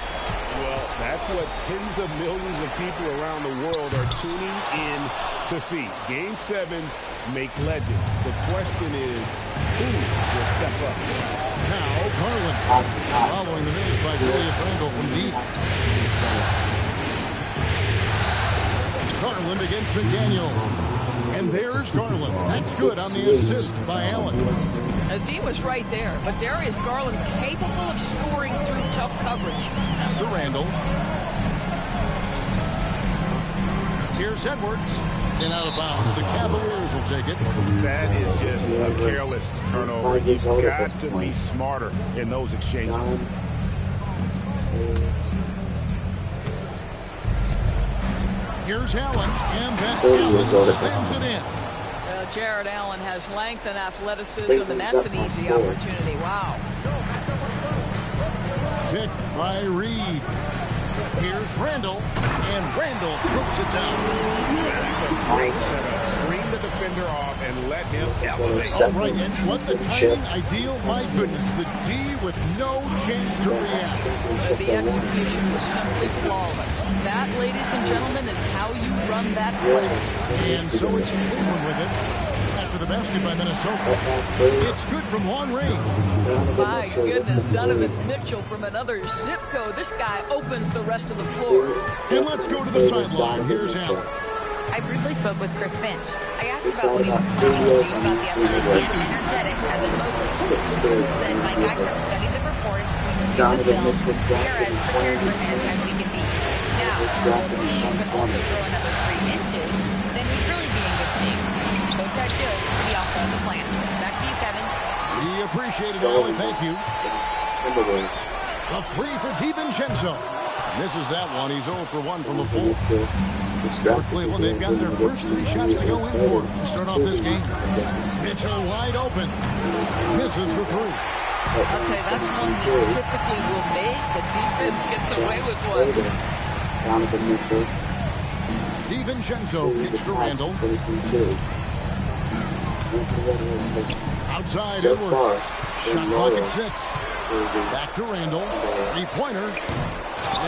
Well, that's what tens of millions of people around the world are tuning in to see. Game 7s make legends. The question is, who will step up? Now, Garland. Following the miss by Julius Randle from deep. Garland against McDaniel. And there's Garland. That's good on the assist by Allen. The D was right there, but Darius Garland capable of scoring through tough coverage. Pass to Randle. Here's Edwards. And out of bounds. The Cavaliers will take it. That is just a careless turnover. You've got to be smarter in those exchanges. Here's Allen. And that Allen slams it in. Jared Allen has length and athleticism, and that's an easy opportunity. Wow. Picked by Reed. Here's Randle, and Randle throws it down. That's a great setup. Screen the defender off and let him elevate. All right, and what the timing ideal. My goodness, the D with no chance to react. The execution was simply flawless. That, ladies and gentlemen, is how you run that play. And so it's Cleveland with it. After the basket by Minnesota. It's good from long range. My goodness, Donovan Mitchell from another zip code. This guy opens the rest of the floor. And let's go to the sideline. Here's Allen. I briefly spoke with Chris Finch. I asked about what he was talking to about the athletic and energetic Evan Mobley. He said, my guys have studied the reports, we reviewed the film, we are as prepared for him as we can be. Now, if the team could also grow another 3 inches, then we'd really be in good shape. Coach had jokes, but he also has a plan. Back to you, Kevin. We appreciate it, Allen. Thank you. Timberwolves. A three for DiVincenzo. Misses that one. He's 0 for 1 from the floor. For Cleveland, they've got their first 3 shots to go in for to start off this game. Mitchell wide open. Misses the 3. I'll tell you, that's one that typically will make the defense gets away with one. Donovan Mitchell. DiVincenzo kicks to Randall. Outside Edwards. Shot clock at 6. Back to Randall. 3-pointer.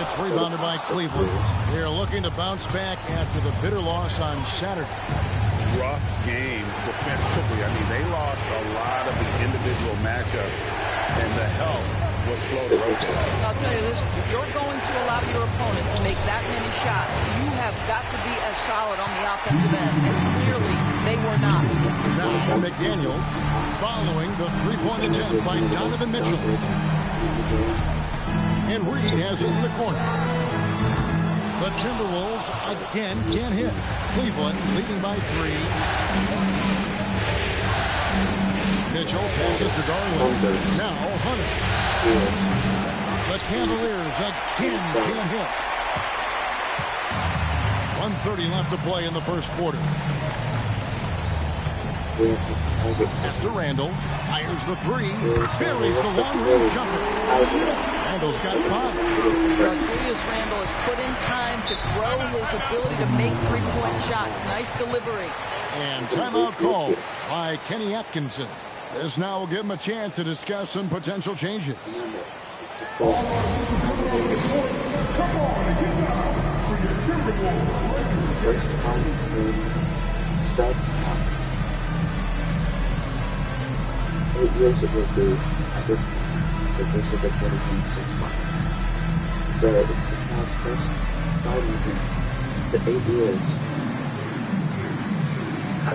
It's rebounded by Cleveland. They're looking to bounce back after the bitter loss on Saturday. Rough game defensively. I mean, they lost a lot of the individual matchups, and the help was slow to rotate. I'll tell you this, if you're going to allow your opponent to make that many shots, you have got to be as solid on the offensive end, and clearly they were not. Now McDaniel following the 3-point attempt by Donovan Mitchell. And Reed has it in the corner. The Timberwolves again can't hit. Cleveland leading by 3. Mitchell passes to Darwin. Now Hunter. The Cavaliers again can't hit. 1:30 left to play in the first quarter. Pass to Randall. Fires the 3. Buries the long-range jumper. Randall's got 5. Julius Randall has put in time to grow his ability to make 3-point shots. Nice delivery. And timeout call by Kenny Atkinson. This now will give him a chance to discuss some potential changes. First time it's been 8 years ago, at this point, because this is the 2026 finals. So it's the past first finals in the 8 years. A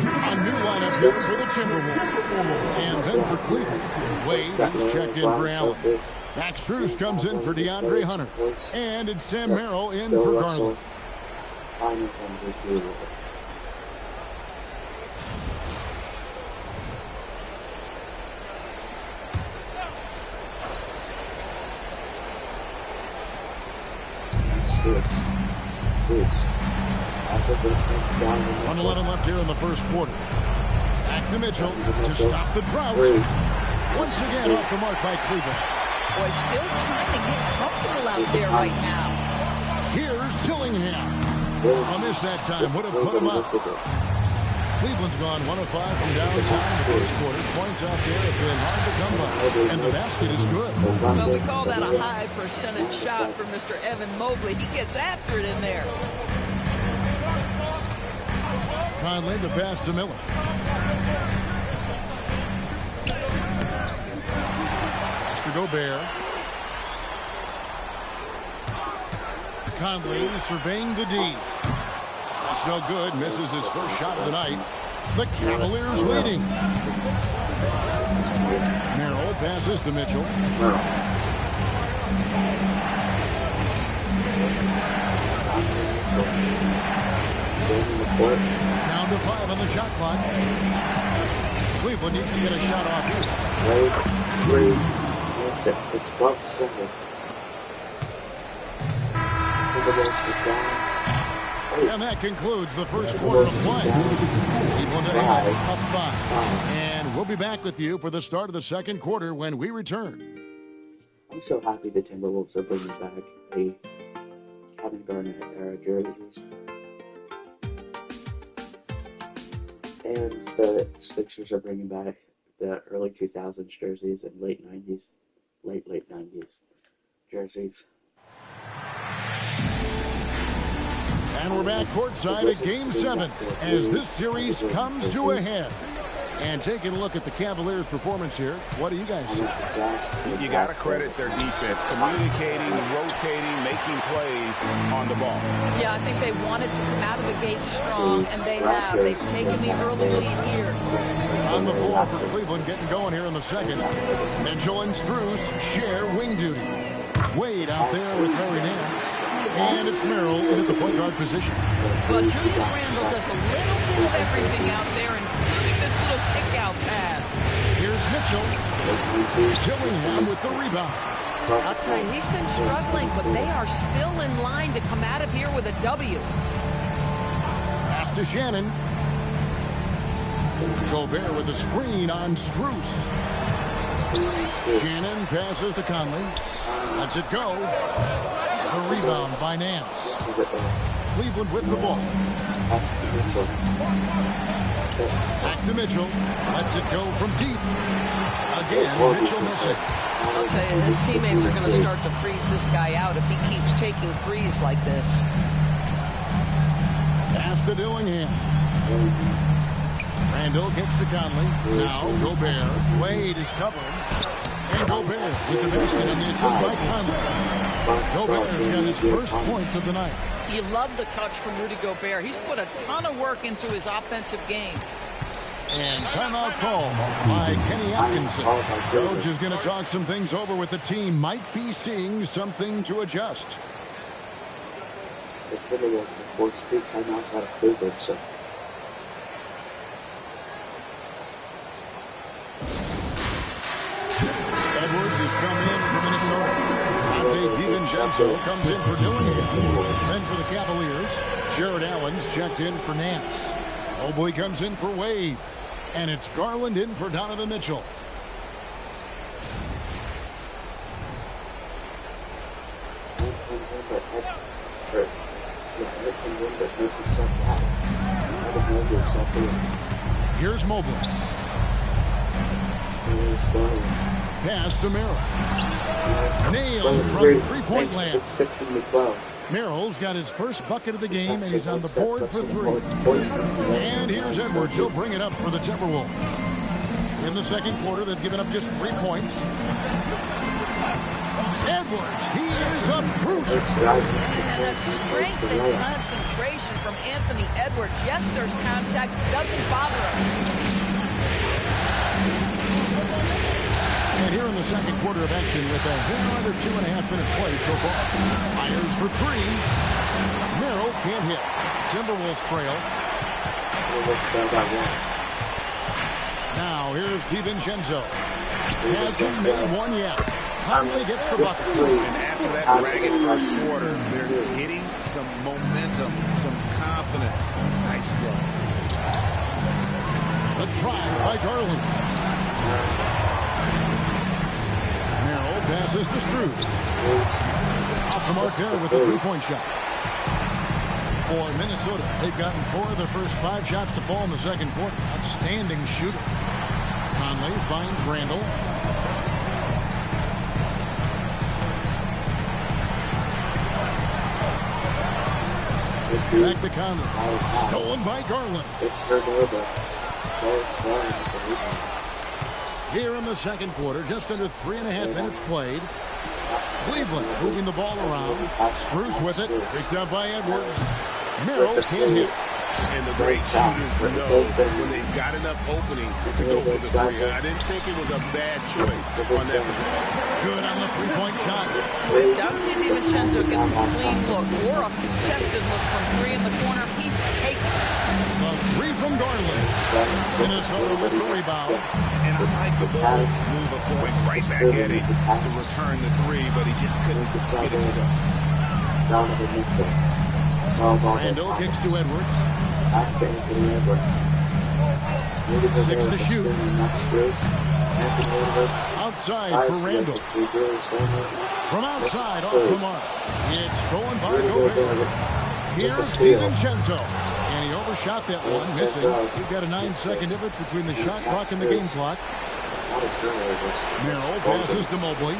new lineup here for the Timberwolves. And then for Cleveland. Wade is checked in for Allen. Max Strus comes in for DeAndre Hunter. And it's Sam Merrill in for Garland. Strus. 1:11 left here in the first quarter. Back to Mitchell to stop the drought. Once again off the mark by Cleveland. Boy, still trying to get comfortable out there right now. Here's Dillingham. A miss that time. Would have put him up. Cleveland's gone 1 of 5 from downtown in the first quarter. Points out there have been hard to come by. And the basket is good. Well, we call that a high percentage shot for Mr. Evan Mobley. He gets after it in there. Conley, the pass to Miller. Mr. Gobert. Conley surveying the D. That's no good. Misses his first shot of the night. The Cavaliers leading. Merrill passes to Mitchell. Down to 5 on the shot clock. Cleveland needs to get a shot off here. It's 12-7. And that concludes the first quarter of play. Cleveland up 5. And we'll be back with you for the start of the second quarter when we return. I'm so happy the Timberwolves are bringing back the Kevin Garnett era jerseys. And the Sixers are bringing back the early 2000s jerseys and late 90s jerseys. And we're back courtside at Game 7 as this series comes to a head. And taking a look at the Cavaliers' performance here, what do you guys see? You got to credit their defense, communicating, rotating, making plays on the ball. Yeah, I think they wanted to come out of the gate strong, and they have. They've taken the early lead here. On the floor for Cleveland, getting going here in the second. Mitchell and Strus share wing duty. Wade out there with Larry Nance. And it's Merrill in the point guard position. Well, Julius Randle does a little bit of everything out there, including this little kick-out pass. Here's Here's Mitchell. Dillingham with the rebound. I'll tell you, he's been struggling, but they are still in line to come out of here with a W. Pass to Shannon. Gobert with a screen on Strus. Shannon passes to Conley. Lets it go. The rebound by Nance. Cleveland with the ball. Back to Mitchell. Lets it go from deep. Again, Mitchell missing. I'll tell you, his teammates are going to start to freeze this guy out if he keeps taking threes like this. Pass to Dillingham. Randall gets to Conley. Now Gobert. Wade is covering. And Gobert with the basket and the assist by Conley. Gobert's got his first points of the night. You love the touch from Rudy Gobert. He's put a ton of work into his offensive game. And timeout call by Kenny Atkinson. Coach is going to talk some things over with the team. Might be seeing something to adjust. The Timberwolves have forced 3 timeouts out of Cleveland, so. Edwards has come in for Minnesota. Dante DiVincenzo comes in for Dillingham. Then for the Cavaliers, Jared Allen's checked in for Nance. Mobley comes in for Wade. And it's Garland in for Donovan Mitchell. Here's Mobley. Pass to Merrill. Nailed from three-point land. It's 15-12. Merrill's got his first bucket of the game, and he's on the board for 3. And here's Edwards. He'll bring it up for the Timberwolves. In the second quarter, they've given up just 3 points. Edwards, he is a bruiser. And that strength and concentration from Anthony Edwards. Yes, there's contact. Doesn't bother him. And here in the second quarter of action with a hair under 2.5 minutes played so far. Fires for 3. Merrill can't hit. Timberwolves trail. Now here's DiVincenzo. Hasn't made one yet. Finally gets the bucket. And after that ragged first quarter, they're hitting some momentum, some confidence. Nice flow. The try by Garland. Passes to Strus. Off the mark there with a 3-point shot. For Minnesota, they've gotten 4 of their first 5 shots to fall in the second quarter. Outstanding shooter. Conley finds Randall. Back to Conley. Stolen by Garland. It's turned over. It's fine. Here in the second quarter, just under 3.5 minutes played. Cleveland moving the ball around. Strus with it. Picked up by Edwards. Merrill can't hit. And the great shooters know when they've got enough opening to go for the 3. I didn't think it was a bad choice on that position. Good on the 3-point shot. Dante DiVincenzo gets a clean look or a contested look from 3 in the corner. He's taken. The 3 from Garland. Minnesota with the rebound. And I like the Bulls move a point right back at him to return the 3, but he just couldn't get it to go. Randall kicks to Edwards. 6 to shoot. Outside for Randall. From outside off the mark. It's stolen by Gobert. Here's DiVincenzo. And he overshot that one, missing. We've got a 9-second difference between the shot clock and the game clock. Merrill passes to Mobley.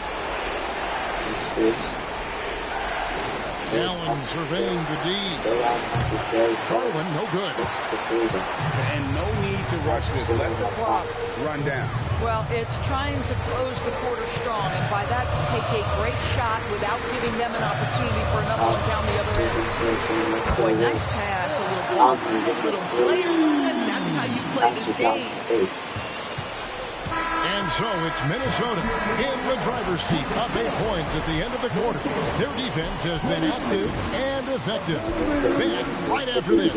Allen surveying the D. Garland, no good. And no need to rush this. Let the clock run down. Well, it's trying to close the quarter strong, and by that, take a great shot without giving them an opportunity for another one down the other end. Boy, nice pass, a little player movement. That's how you play this game. And so it's Minnesota in the driver's seat, up 8 points at the end of the quarter. Their defense has been active and effective. Back right after this.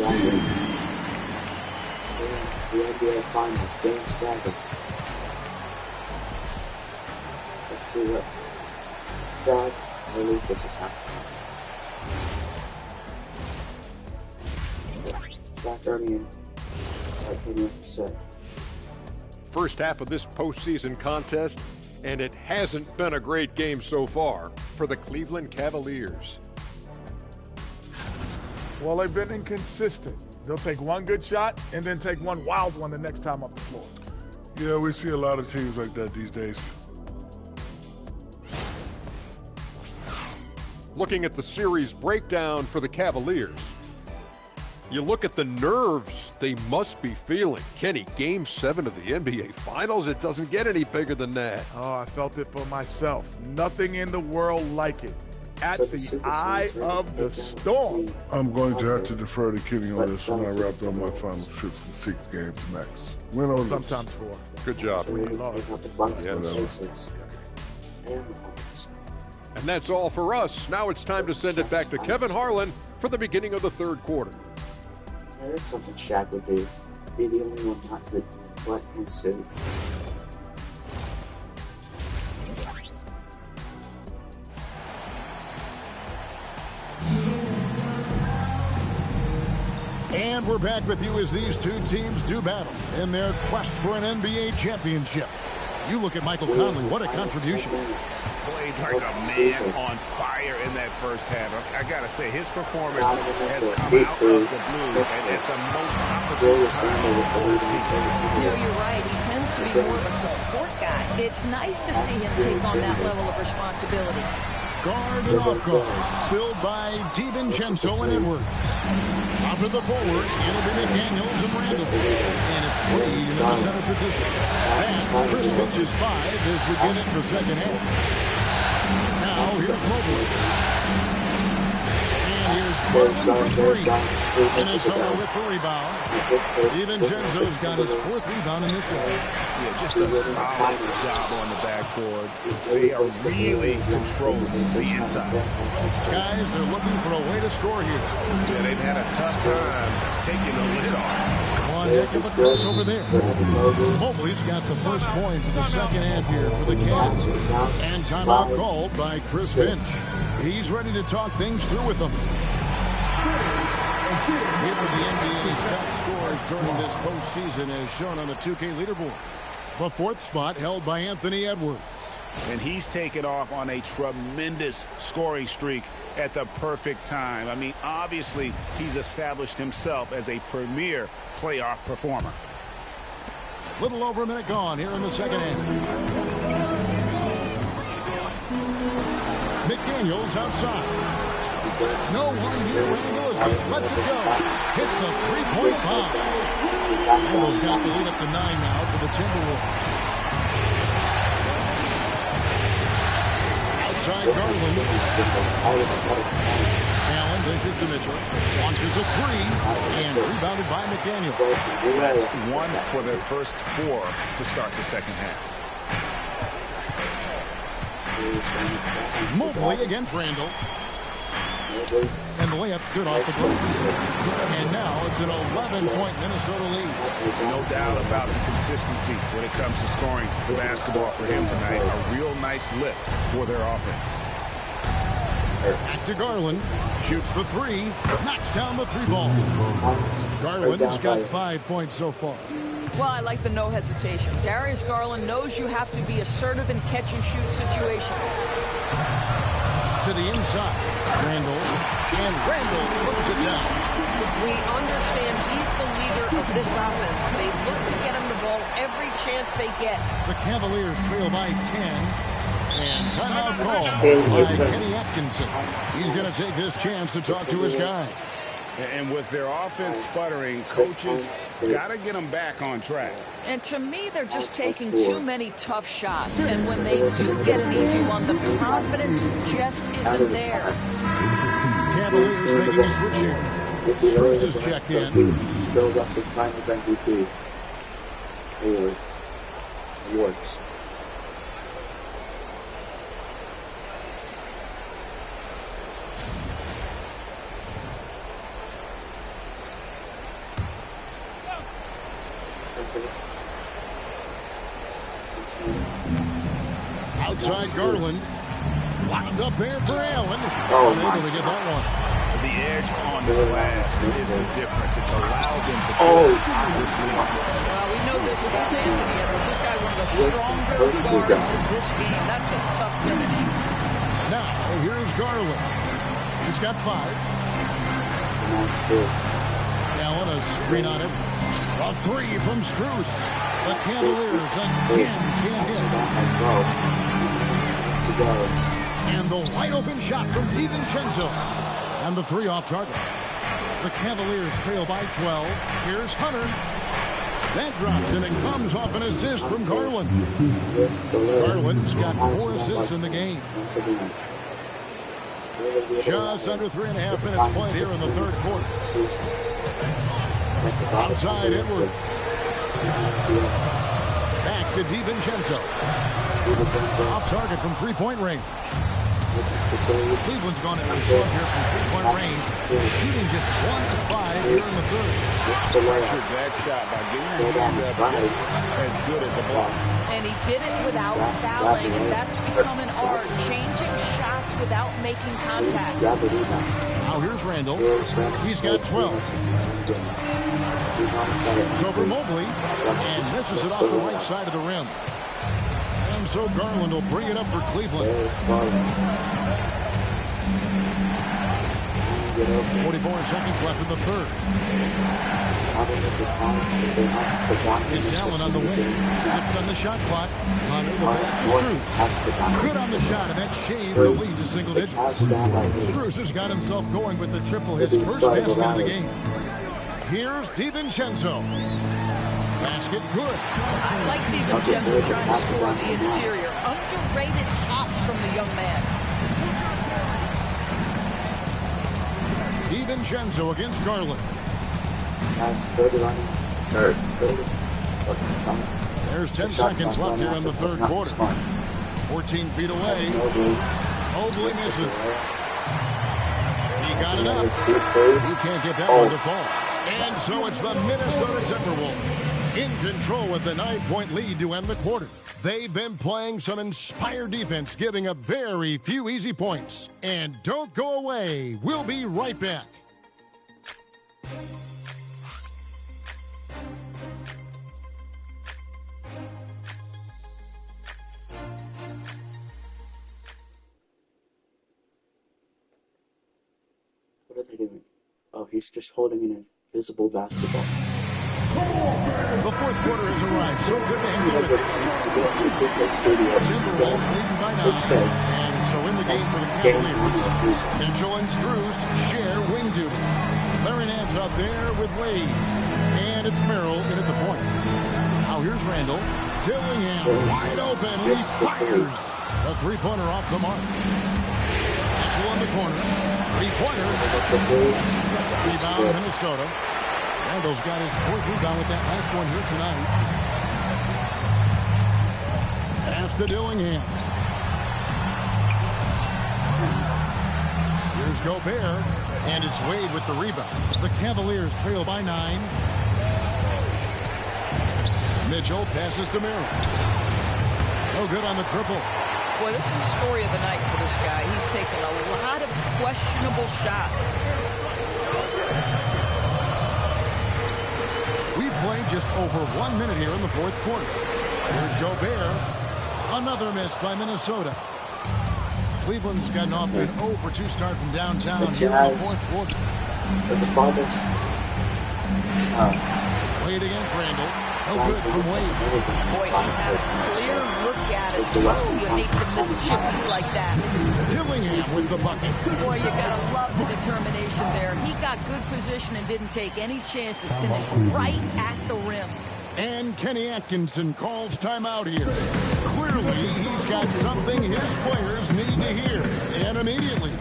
The NBA Finals, Game 7. see what God, I believe this is happening. Back earning, like Henry said. First half of this postseason contest, and it hasn't been a great game so far for the Cleveland Cavaliers. Well, they've been inconsistent. They'll take one good shot and then take one wild one the next time up the floor. Yeah, we see a lot of teams like that these days. Looking at the series breakdown for the Cavaliers, you look at the nerves they must be feeling. Kenny, Game 7 of the NBA Finals, it doesn't get any bigger than that. Oh, I felt it for myself. Nothing in the world like it. At the eye of the storm. I'm going to have to defer to Kenny on this when I wrap up my final trips to 6 games max. Win on sometimes 4. Good job. And that's all for us. Now it's time to send it back to Kevin Harlan for the beginning of the third quarter. That's something Shaq would do. Be the only one not to let him suit. And we're back with you as these two teams do battle in their quest for an NBA championship. You look at Michael Conley, what a contribution. Played like a man on fire in that first half. I got to say, his performance has come out of the blues and at the most opportune time for his team. You're right. He tends to be more of a support guy. It's nice to see him take on that level of responsibility. Guard and off guard, filled by DiVincenzo and Edwards. Out to the forwards, it'll be McDaniels and Randall. And it's Reed in the center position. And Chris Finch's 5 as we get into the second half. Now here's Mobley. And here's Garland for 3. Minnesota with the rebound. DiVincenzo's got his 4th rebound in this one. Yeah, just a solid job on the backboard. They are really controlling the inside. Guys, they're looking for a way to score here. Yeah, they've had a tough time taking the lid off. One heck of a cross over there. Mobley's got the first points of the second half here for the Cavs. And timeout called by Chris Finch. He's ready to talk things through with them. Here are the NBA's top scorers during this postseason as shown on the 2K leaderboard. The 4th spot held by Anthony Edwards. And he's taken off on a tremendous scoring streak at the perfect time. I mean, obviously, he's established himself as a premier playoff performer. A little over a minute gone here in the second half. McDaniels outside. No one here. Randall as he lets it go. Hits the three-point bomb. Randall's got the lead up to 9 now for the Timberwolves. Outside Garland. Allen dishes to Mitchell. Launches a 3. And rebounded by McDaniel. That's 1 for their first 4 to start the second half. Mobley against Randall. And the layup's good off the glass. And now it's an 11-point Minnesota lead. No doubt about the consistency when it comes to scoring the basketball for him tonight. A real nice lift for their offense. Back to Garland. Shoots the 3. Knocks down the 3 ball. Garland's got 5 points so far. Well, I like the no hesitation. Darius Garland knows you have to be assertive in catch-and-shoot situations. To the inside. Randall. And Randall throws it down. We understand he's the leader of this offense. They look to get him the ball every chance they get. The Cavaliers trail by 10. And timeout call by Kenny Atkinson. He's going to take this chance to talk to his guys. And with their offense sputtering, coaches got to get them back on track. And to me, they're just taking too many tough shots. And when they do get an easy one, the confidence just isn't there. Cavaliers making a switch here. Bruce is checked in. Bill Russell Finals MVP. Awards. Outside Garland. Wound up there for Allen. Oh, unable to get that one. The edge on the glass is the difference. It's allowed them to build this lead. Well, we know this about Anthony Edwards. This guy, one of the stronger guards in this game. That's a tough finish. Now, here's Garland. He's got 5. This is the most scores. Allen, a screen on it. A 3 from Strus. The Cavaliers again can't hit. To go. And the wide open shot from DiVincenzo. And the 3 off target. The Cavaliers trail by 12. Here's Hunter. That drops, and it comes off an assist from Garland. Garland's got 4 assists in the game. Just under 3.5 minutes played here in the third quarter. Outside Edwards. Back to DiVincenzo. Off target from three-point range. Cleveland's gone into a slump here from three-point range, shooting just 1 of 5 here in the third. Pressured that shot by getting your hand up as good as a block. And he did it without fouling, and that's become an art, changing shots without making contact. Now here's Randall. He's got 12. It's over Mobley, and misses it off the right side of the rim. And so Garland will bring it up for Cleveland. 44 seconds left in the third. It's Allen on the wing. 6 on the shot clock. Hunter, the pass to Strus. Good on the shot, and that shaves the lead to single digits. Strus has got himself going with the triple, his first basket of the game. Here's DiVincenzo. Basket good. I like DiVincenzo trying to score on the interior. Underrated hops from the young man. DiVincenzo against Garland. There's 10 seconds left here in the third quarter. 14 feet away. Mobley misses. He got it up. He can't get that one to fall. And so it's the Minnesota Timberwolves in control with the 9-point lead to end the quarter. They've been playing some inspired defense, giving up very few easy points. And don't go away. We'll be right back. What are they doing? Oh, he's just holding an invisible basketball. The fourth quarter has arrived. So good to have you with us. Timberwolves leading by 9. And so in the game for the Cavaliers, Mitchell and Strus share wing duty. Larry Nance out there with Wade. And it's Merrill in at the point. Now here's Randall. Dillingham wide open, and he fires. A three-pointer off the mark. Mitchell in the corner. Three-pointer. Rebound Minnesota. Randall's got his 4th rebound with that last one here tonight. Pass to Dillingham. Here's Gobert, and it's Wade with the rebound. The Cavaliers trail by 9. Mitchell passes to Merrill. No good on the triple. Boy, this is the story of the night for this guy. He's taken a lot of questionable shots. We played just over 1 minute here in the fourth quarter. Here's Gobert. Another miss by Minnesota. Cleveland's gotten off to an 0 for 2 start from downtown here in the fourth quarter. The Fathers. Wade against Randall. No good from Wade. Boy, he had a clear look at it. Oh, you hate to miss chippies like that. Dillingham with the bucket. Boy, you gotta love the determination there. He got good position and didn't take any chances. Finished right at the rim. And Kenny Atkinson calls timeout here. Clearly, he's got something his players need to hear. And immediately.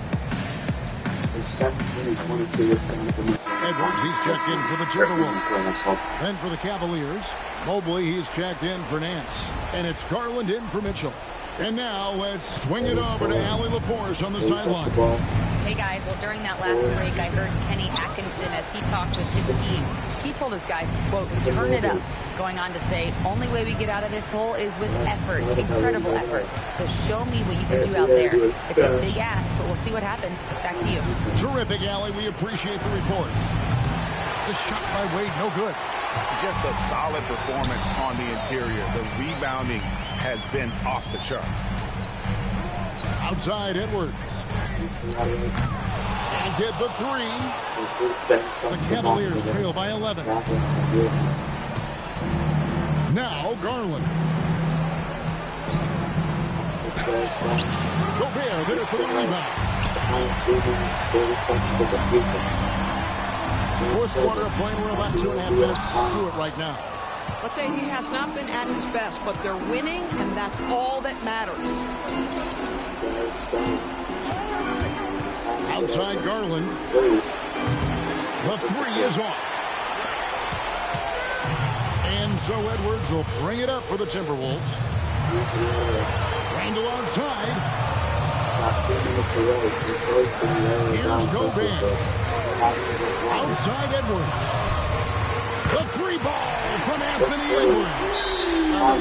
17 and 22 with them. Edwards, he's checked in for the Timberwolves. Then for the Cavaliers, Mobley, he's checked in for Nance. And it's Garland in for Mitchell. And now let's swing it over to Allie LaForce on the sideline. Hey guys, well during that last break I heard Kenny Atkinson as he talked with his team. He told his guys to, quote, turn it up, going on to say, only way we get out of this hole is with effort, incredible effort. So show me what you can do out there. It's a big ask, but we'll see what happens. Back to you. Terrific, Allie. We appreciate the report. The shot by Wade, no good. Just a solid performance on the interior. The rebounding has been off the charts. Outside Edwards. And get the three. The Cavaliers trail by 11. Now Garland. Gobert there for the rebound. 2 minutes, 40 seconds of the season. Fourth quarter of play, we're about 2.5 minutes through it right now. Let's say he has not been at his best, but they're winning, and that's all that matters. Outside Garland. The three is off. And so Edwards will bring it up for the Timberwolves. Randall outside. Here's Gobert. Outside Edwards. The three ball from Anthony Edwards.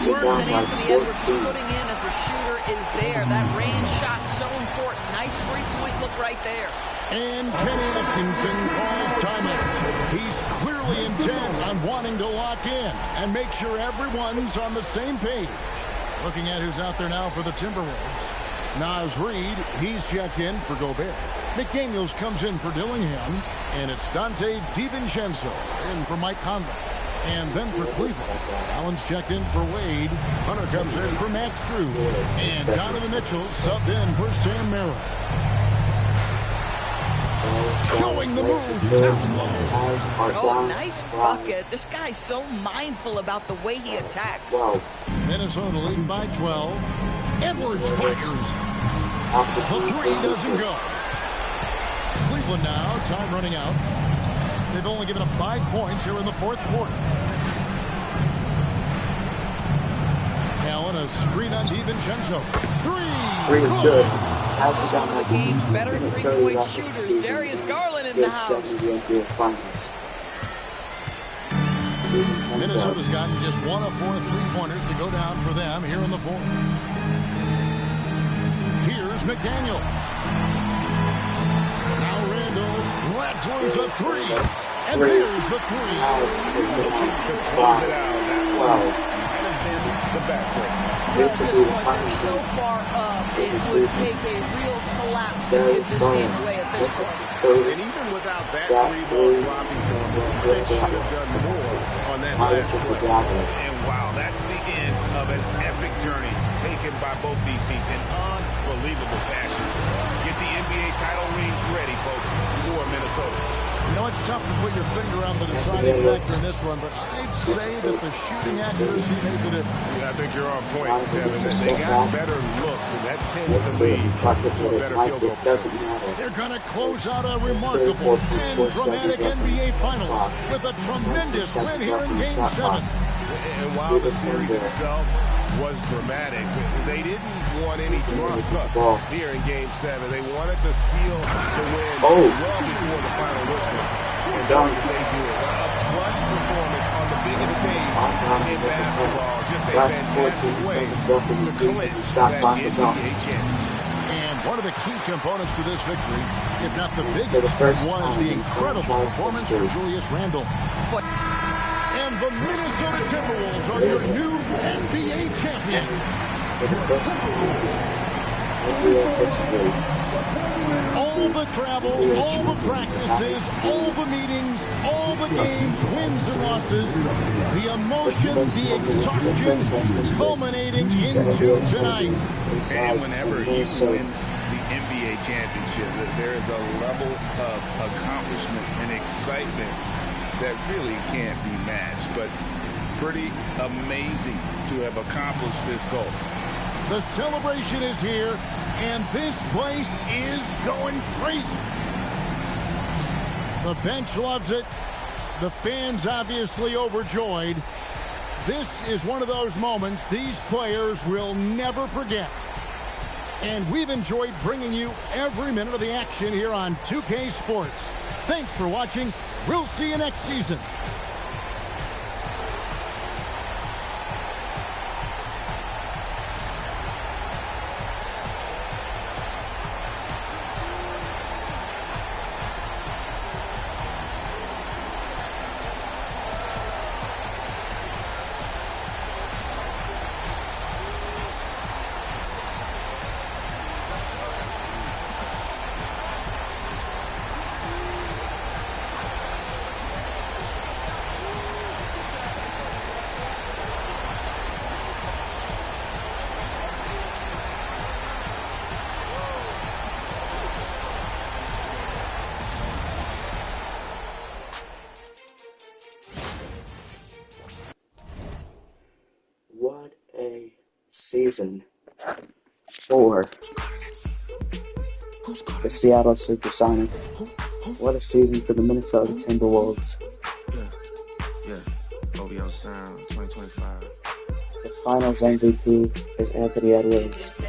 The work that Anthony Edwards is putting in as a shooter is there. That range shot so important. Nice three-point look right there. And Kenny Atkinson calls timeout. He's clearly intent on wanting to lock in and make sure everyone's on the same page. Looking at who's out there now for the Timberwolves. Naz Reid, he's checked in for Gobert. McDaniels comes in for Dillingham. And it's Dante DiVincenzo in for Mike Conley. And then for Cleveland, Allen's checked in for Wade. Hunter comes in for Max Strus. And Donovan Mitchell subbed in for Sam Merrill. Showing the moves. Oh, nice bucket. This guy's so mindful about the way he attacks. Minnesota leading by 12. Edwards fires. The three doesn't go. Cleveland now, time running out. They've only given up 5 points here in the fourth quarter. Allen, a screen on DiVincenzo. Three is good. This is one of the game's better three-point shooters. Darius Garland in the house. Minnesota's gotten just 1 of 4 3-pointers to go down for them here in the fourth. Here's McDaniel. Now Randall lets loose a three. And there's the three. To close it out. That one might have been the backcourt. Well, at this point, they're so far up, it would take a real collapse to give this game away at this point. And even without that three ball dropping, they should have done more on that last play. And wow, that's the end of an epic journey taken by both these teams in unbelievable fashion. Get the NBA title rings ready, folks, for Minnesota. You know, it's tough to put your finger on the deciding factor in this one, but I'd say that the shooting accuracy made the difference. Yeah, I think you're on point, Kevin. They got better looks, and that tends to lead to a better field goal percentage. They're going to close out a remarkable and dramatic NBA Finals with a tremendous win here in Game 7. And while the series itself was dramatic, they didn't want any drama here in Game 7. They wanted to seal the win well before the final whistle. And they do it. A clutch performance on the biggest stage in basketball. Just a fantastic way to clinch that NBA championship. And one of the key components to this victory, if not the biggest, was the incredible performance from Julius Randle. And the Minnesota Timberwolves are your new NBA champion. All the travel, all the practices, all the meetings, all the games, wins and losses, the emotions, the exhaustion culminating into tonight. And whenever you win the NBA championship, there is a level of accomplishment and excitement that really can't be matched, but pretty amazing to have accomplished this goal. The celebration is here, and this place is going crazy. The bench loves it. The fans obviously overjoyed. This is one of those moments these players will never forget. And we've enjoyed bringing you every minute of the action here on 2K Sports. Thanks for watching. We'll see you next season. What a season for the Seattle SuperSonics. What a season for the Minnesota Timberwolves. OVO Sound 2025. The finals MVP is Anthony Edwards.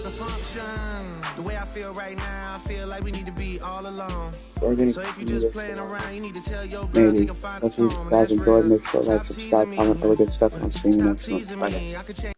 The function. The way I feel right now, I feel like we need to be all alone. We're gonna so if you just playing around, you need to tell your girl maybe. take a find So if you guys enjoyed, make sure to like, subscribe, comment, really good stuff on streaming next month. Bye guys.